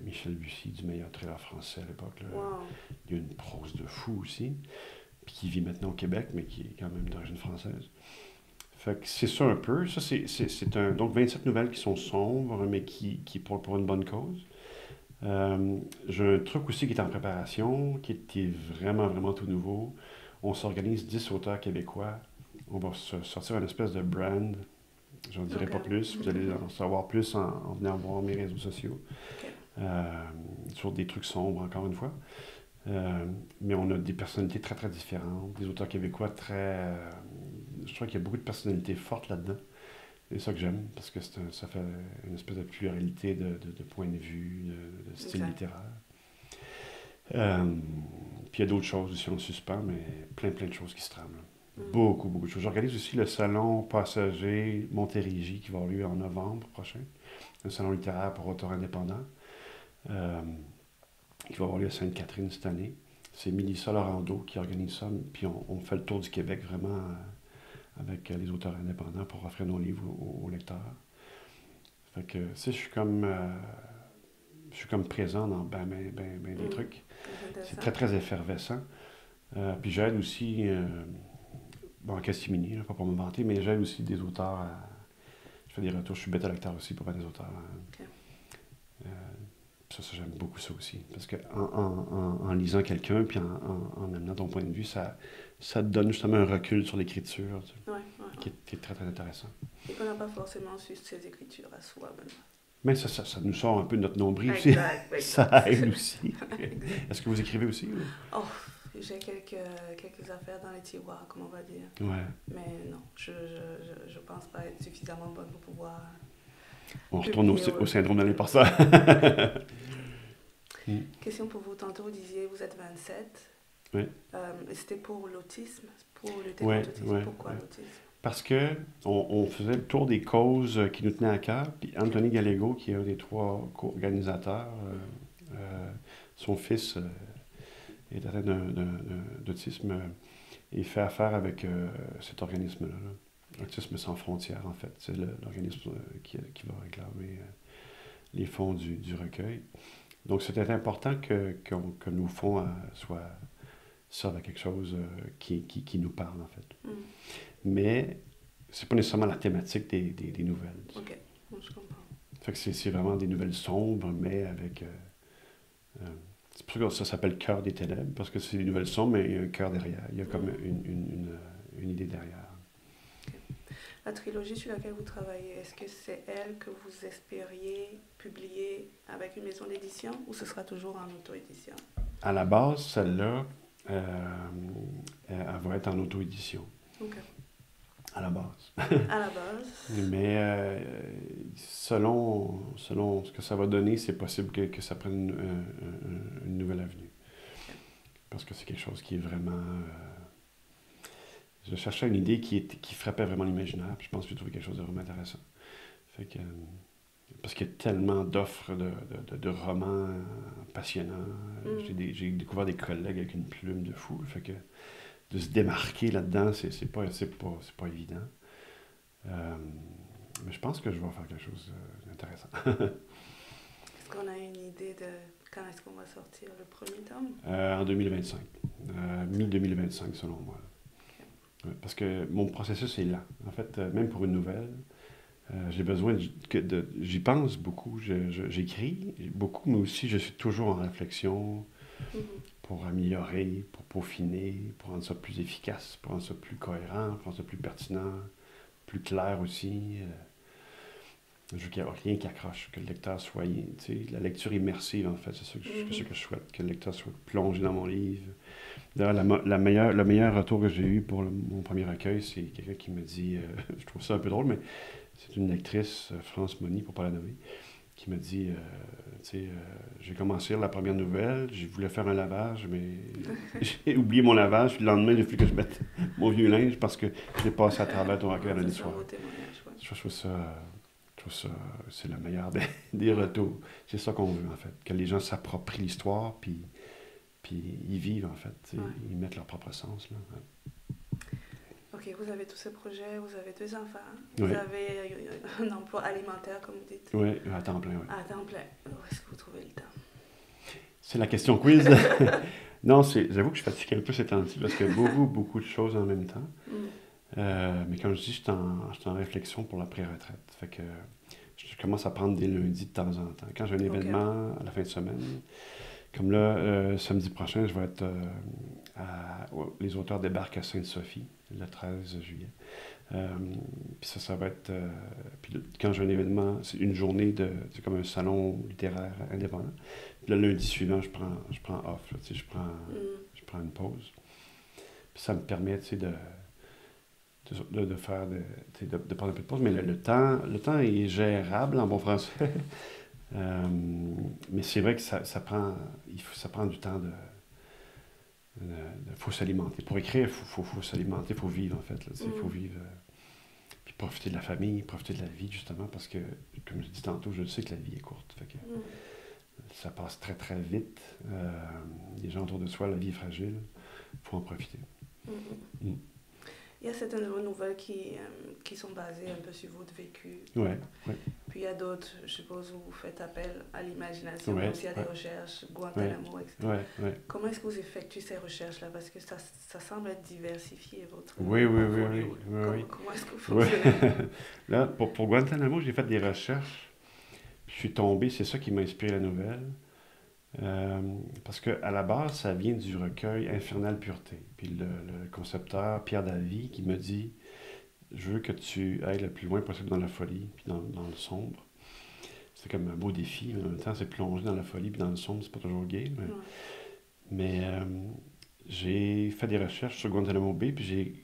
Michel Bussy du meilleur thriller français à l'époque. Wow. Il y a une prose de fou aussi, puis qui vit maintenant au Québec, mais qui est quand même d'origine française. Fait que c'est ça un peu. Ça, donc 27 nouvelles qui sont sombres, mais qui pour une bonne cause. J'ai un truc aussi qui est en préparation, qui est vraiment tout nouveau. On s'organise 10 auteurs québécois. On va sortir une espèce de brand. J'en dirai pas plus. Vous allez en savoir plus en venant voir mes réseaux sociaux. Sur des trucs sombres, encore une fois. Mais on a des personnalités très différentes. Des auteurs québécois très... je trouve qu'il y a beaucoup de personnalités fortes là-dedans. C'est ça que j'aime, parce que ça fait une espèce de pluralité de points de vue, de style littéraire. Puis il y a d'autres choses aussi en suspens, mais plein de choses qui se trament. Beaucoup de choses. J'organise aussi le salon passager Montérégie qui va avoir lieu en novembre prochain. Un salon littéraire pour auteurs indépendants qui va avoir lieu à Sainte-Catherine cette année. C'est Mélissa Laurando qui organise ça, puis on fait le tour du Québec vraiment avec les auteurs indépendants pour offrir nos livres aux lecteurs. Fait que, tu sais, je suis comme présent dans des trucs. C'est très effervescent. Puis j'aide aussi, en catimini, pas pour me vanter, mais j'aide aussi des auteurs. Je fais des retours, je suis bêta-lecteur aussi pour des auteurs. Ça, j'aime beaucoup ça aussi. Parce qu'en lisant quelqu'un, puis en amenant ton point de vue, ça te donne justement un recul sur l'écriture, qui est très intéressant. Et qu'on n'a pas forcément su ses écritures à soi, Benoît. Mais ça nous sort un peu de notre nombril aussi. Ça aide aussi. Est-ce que vous écrivez aussi? Ou? Oh, j'ai quelques affaires dans les tiroirs, comme on va dire. Ouais. Mais non, je pense pas être suffisamment bonne pour pouvoir... On retourne au syndrome de l'imposteur. Question pour vous. Tantôt, vous disiez, vous êtes 27. Oui. C'était pour l'autisme, pour lutter contre l'autisme. Pourquoi l'autisme? Parce qu'on faisait le tour des causes qui nous tenaient à cœur. Puis Anthony Gallego, qui est un des 3 co-organisateurs, son fils est atteint d'autisme et fait affaire avec cet organisme-là. Autisme sans frontières, en fait. C'est l'organisme qui va réclamer les fonds du recueil. Donc, c'était important que nos fonds servent à quelque chose qui nous parle, en fait. Mais c'est pas nécessairement la thématique des nouvelles. OK, je comprends. Fait que c'est vraiment des nouvelles sombres, mais avec... c'est pour ça que ça s'appelle Cœur des ténèbres, parce que c'est des nouvelles sombres, mais il y a un cœur derrière. Il y a comme une idée derrière. La trilogie sur laquelle vous travaillez, est-ce que c'est elle que vous espériez publier avec une maison d'édition ou ce sera toujours en auto-édition? À la base, celle-là, elle va être en auto-édition. OK. À la base. À la base. Mais selon ce que ça va donner, c'est possible que ça prenne une nouvelle avenue. Parce que c'est quelque chose qui est vraiment... je cherchais une idée qui frappait vraiment l'imaginaire. Puis je pense que j'ai trouvé quelque chose de vraiment intéressant. Fait que, parce qu'il y a tellement d'offres de romans passionnants. J'ai découvert des collègues avec une plume de fou. Fait que de se démarquer là-dedans, c'est pas évident. Mais je pense que je vais faire quelque chose d'intéressant. Est-ce qu'on a une idée de quand est-ce qu'on va sortir le premier tome? En 2025. Mi-2025, selon moi. Okay. Ouais, parce que mon processus est lent. En fait, même pour une nouvelle, j'ai besoin j'y pense beaucoup. J'écris beaucoup, mais aussi je suis toujours en réflexion pour améliorer, pour peaufiner, pour rendre ça plus efficace, pour rendre ça plus cohérent, pour rendre ça plus pertinent, plus clair aussi. Je veux qu'il n'y ait rien qui accroche, que le lecteur soit... La lecture immersive, en fait, c'est ça que je souhaite, que le lecteur soit plongé dans mon livre. D'ailleurs, le meilleur retour que j'ai eu pour mon premier recueil, c'est quelqu'un qui me dit, je trouve ça un peu drôle, mais c'est une lectrice, France Moni, pour pas la nommer, qui me dit, j'ai commencé la première nouvelle, j'ai voulu faire un lavage, mais j'ai oublié mon lavage, puis le lendemain, il a fallu que je mette mon vieux linge parce que j'ai passé à travers ton recueil lundi soir. Je trouve ça, c'est le meilleur des retours. C'est ça qu'on veut, en fait, que les gens s'approprient l'histoire, puis ils vivent, en fait. Ouais. Ils mettent leur propre sens. Là. Ouais. OK, vous avez tous ces projets, vous avez 2 enfants, vous avez un emploi alimentaire, comme vous dites. Oui, à temps plein, oui. À temps plein. Où est-ce que vous trouvez le temps? C'est la question quiz. Non, j'avoue que je fatigue un peu ces temps-ci, parce qu'il y a beaucoup de choses en même temps. Mais comme je dis, je suis en réflexion pour la pré-retraite. Fait que je commence à prendre des lundis de temps en temps. Quand j'ai un événement à la fin de semaine, comme là, samedi prochain, je vais être les auteurs débarquent à Sainte-Sophie, le 13 juillet. Puis ça va être... puis quand j'ai un événement, c'est une journée c'est comme un salon littéraire indépendant. Puis le lundi suivant, je prends off, là, je prends une pause. Puis ça me permet, de faire de prendre un peu de pause, mais le temps est gérable en bon français. Mais c'est vrai que ça prend du temps faut s'alimenter. Pour écrire, il faut s'alimenter, il faut vivre en fait. Il faut vivre, puis profiter de la famille, profiter de la vie justement, parce que, comme je dis tantôt, je sais que la vie est courte. Fait que, ça passe très très vite. Les gens autour de soi, la vie est fragile. Il faut en profiter. Il y a certaines nouvelles qui sont basées un peu sur votre vécu. Ouais. Puis il y a d'autres, je suppose, où vous faites appel à l'imagination, même s'il y a des recherches, Guantanamo, etc. Comment est-ce que vous effectuez ces recherches-là? Parce que ça semble être diversifié, votre portfolio. Comment est-ce que vous fonctionnez? Là, pour Guantanamo, j'ai fait des recherches. Puis je suis tombé, c'est ça qui m'a inspiré la nouvelle. Parce qu'à la base, ça vient du recueil Infernale Pureté. Puis le concepteur, Pierre Davy, qui me dit « Je veux que tu ailles le plus loin possible dans la folie, puis dans le sombre. » C'est comme un beau défi, mais en même temps, c'est plonger dans la folie, puis dans le sombre, c'est pas toujours gay. Mais j'ai fait des recherches sur Guantanamo Bay, puis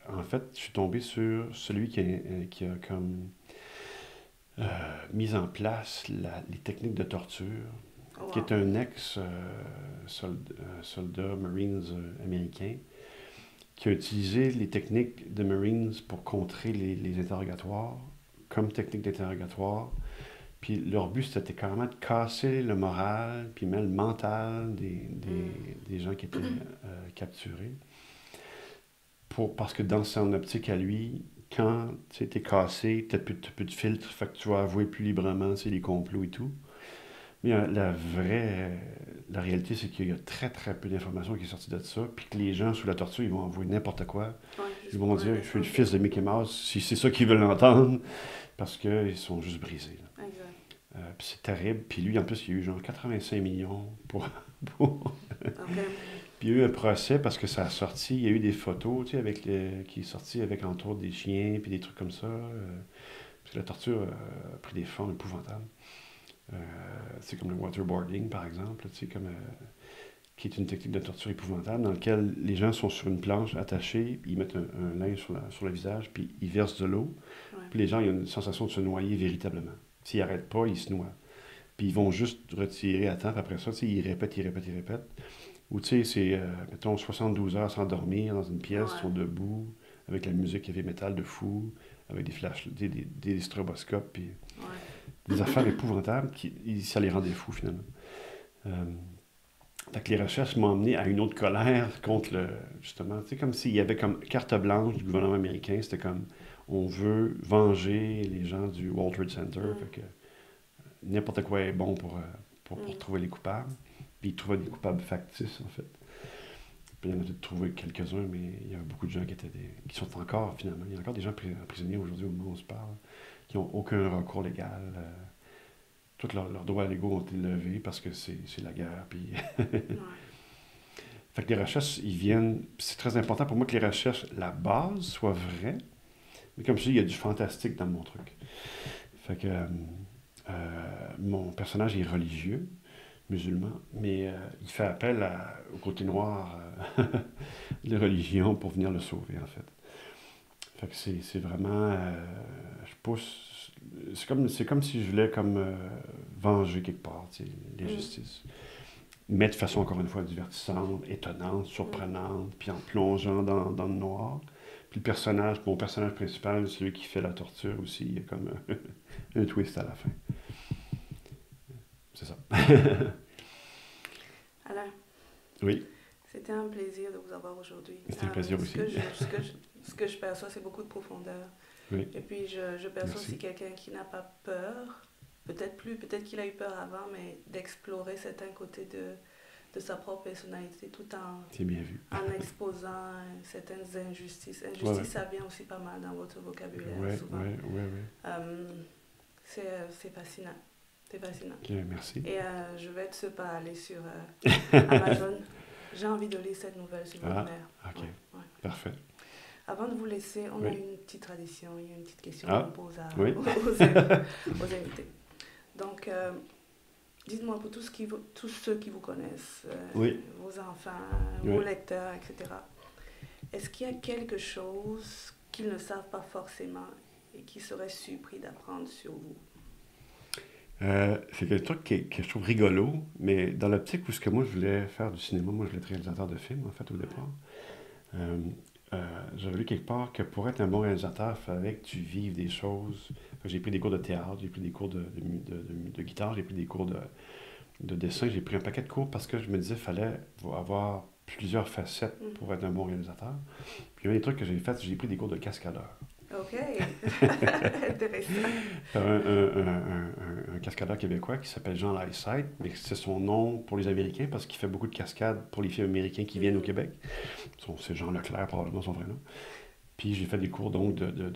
en fait, je suis tombé sur celui qui a comme mis en place les techniques de torture, qui est un ex-soldat Marines américain, qui a utilisé les techniques de Marines pour contrer les interrogatoires, comme technique d'interrogatoire. Puis leur but, c'était carrément de casser le moral, puis même le mental des gens qui étaient capturés. Parce que dans son optique à lui, quand tu es cassé, tu n'as plus de filtre, fait que tu vas avouer plus librement les complots et tout. Mais la réalité, c'est qu'il y a très, très peu d'informations qui sont sorties de ça, puis que les gens, sous la torture, ils vont avouer n'importe quoi. Ils vont dire « Je suis le fils de Mickey Mouse », si c'est ça qu'ils veulent entendre, parce qu'ils sont juste brisés. Puis c'est terrible. Puis lui, en plus, il y a eu genre 85 millions pour... Puis il y a eu un procès parce que ça a sorti, il y a eu des photos, tu sais, qui est sorti avec, entre autres, des chiens, puis des trucs comme ça. Parce que la torture a pris des formes épouvantables. C'est comme le waterboarding, par exemple, qui est une technique de torture épouvantable dans laquelle les gens sont sur une planche attachés, ils mettent un linge sur le visage, puis ils versent de l'eau. Puis les gens, ils ont une sensation de se noyer véritablement. S'ils n'arrêtent pas, ils se noient. Puis ils vont juste retirer à temps, puis après ça, ils répètent. Ou tu sais, c'est, mettons, 72 heures sans dormir dans une pièce, ils sont debout, avec la musique heavy metal de fou, avec des flash, des stroboscopes, puis des affaires épouvantables, ça les rendait fous, finalement. Fait que les recherches m'ont amené à une autre colère contre justement, tu sais, comme s'il y avait comme carte blanche du gouvernement américain, c'était comme, on veut venger les gens du World Trade Center, fait que n'importe quoi est bon pour trouver les coupables. Puis ils trouvaient des coupables factices, en fait. Puis il y en a peut-être trouvé quelques-uns, mais il y avait beaucoup de gens qui sont encore, finalement, il y a encore des gens prisonniers aujourd'hui au moment où on se parle, qui n'ont aucun recours légal. Tous leurs droits légaux ont été levés parce que c'est la guerre. Puis fait que les recherches, ils viennent... C'est très important pour moi que les recherches, la base, soit vraie. Mais comme je dis, il y a du fantastique dans mon truc. Fait que mon personnage est religieux, musulman, mais il fait appel au côté noir de la religion pour venir le sauver, en fait. Fait que c'est vraiment... je pousse... C'est comme si je voulais venger quelque part, l'injustice. Mais de façon, encore une fois, divertissante, étonnante, surprenante, puis en plongeant dans le noir. Puis mon personnage principal, celui qui fait la torture aussi, il y a comme un twist à la fin. C'est ça. Alain. Oui. C'était un plaisir de vous avoir aujourd'hui. C'était un plaisir aussi. Ce que je perçois, c'est beaucoup de profondeur. Oui. Et puis, je perçois aussi quelqu'un qui n'a pas peur, peut-être qu'il a eu peur avant, mais d'explorer certains côtés de sa propre personnalité tout en exposant certaines injustices. Ça vient aussi pas mal dans votre vocabulaire, souvent. C'est fascinant. C'est fascinant. Okay, merci. Et je vais de ce pas aller sur Amazon. J'ai envie de lire cette nouvelle sur votre mère. OK. Parfait. Avant de vous laisser, on a une petite tradition, il y a une petite question qu'on pose aux invités. Donc, dites-moi, pour tous ceux qui vous connaissent, vos enfants, vos lecteurs, etc., est-ce qu'il y a quelque chose qu'ils ne savent pas forcément et qui seraient surpris d'apprendre sur vous? C'est quelque chose que je trouve rigolo, mais dans l'optique où ce que moi je voulais faire du cinéma, moi je voulais être réalisateur de films, en fait, au départ. J'avais lu quelque part que pour être un bon réalisateur, il fallait que tu vives des choses. J'ai pris des cours de théâtre, j'ai pris des cours de guitare, j'ai pris des cours de dessin, j'ai pris un paquet de cours parce que je me disais qu'il fallait avoir plusieurs facettes pour être un bon réalisateur. Puis il y a des trucs que j'ai fait, j'ai pris des cours de cascadeur. OK. Intéressant. Un cascadeur québécois qui s'appelle Jean Lysite, mais c'est son nom pour les Américains parce qu'il fait beaucoup de cascades pour les films américains qui viennent au Québec. C'est Jean Leclerc, probablement son vrai nom. Puis j'ai fait des cours donc de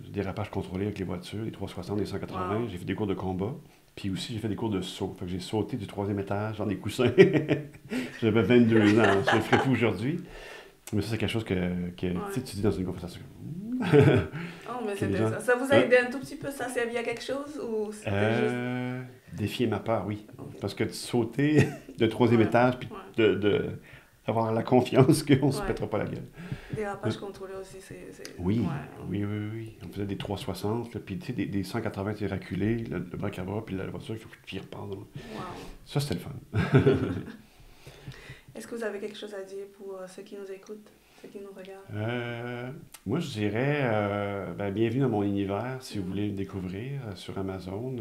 dérapage contrôlé avec les voitures, les 360, les 180. J'ai fait des cours de combat. Puis aussi, j'ai fait des cours de saut. Fait que j'ai sauté du 3e étage dans des coussins. J'avais 22 ans. Je le ferais plus aujourd'hui. Mais ça, c'est quelque chose que tu dis dans une conversation. Oh, mais c'est intéressant. Ça vous a aidé un tout petit peu? Ça a servi à quelque chose? Ou défier ma peur, oui. Okay. Parce que de sauter de 3e étage, puis d'avoir la confiance qu'on ne se pètera pas la gueule. Dérapage contrôlé aussi, c'est... Oui. On faisait des 360, puis tu sais, des 180 reculés, le bras à bras, puis la voiture, il faut que tu y repasses. Ça, c'était le fun. Est-ce que vous avez quelque chose à dire pour ceux qui nous écoutent, ceux qui nous regardent? Moi, je dirais bienvenue dans mon univers. Si vous voulez me découvrir sur Amazon,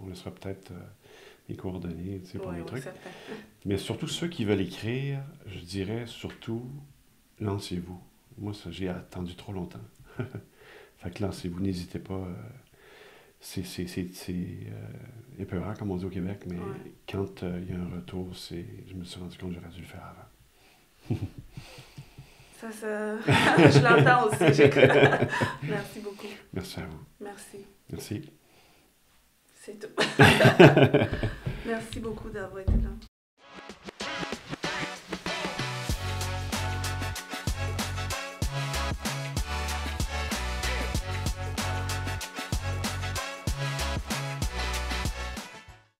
on laissera peut-être mes coordonnées pour les trucs. Certain. Mais surtout ceux qui veulent écrire, je dirais surtout, lancez-vous. Moi, ça, j'ai attendu trop longtemps. Fait que lancez-vous, n'hésitez pas. C'est épeurant, comme on dit au Québec, mais quand il y a un retour, je me suis rendu compte que j'aurais dû le faire avant. Je l'entends aussi. Merci beaucoup. Merci à vous. Merci. C'est tout. Merci beaucoup d'avoir été là.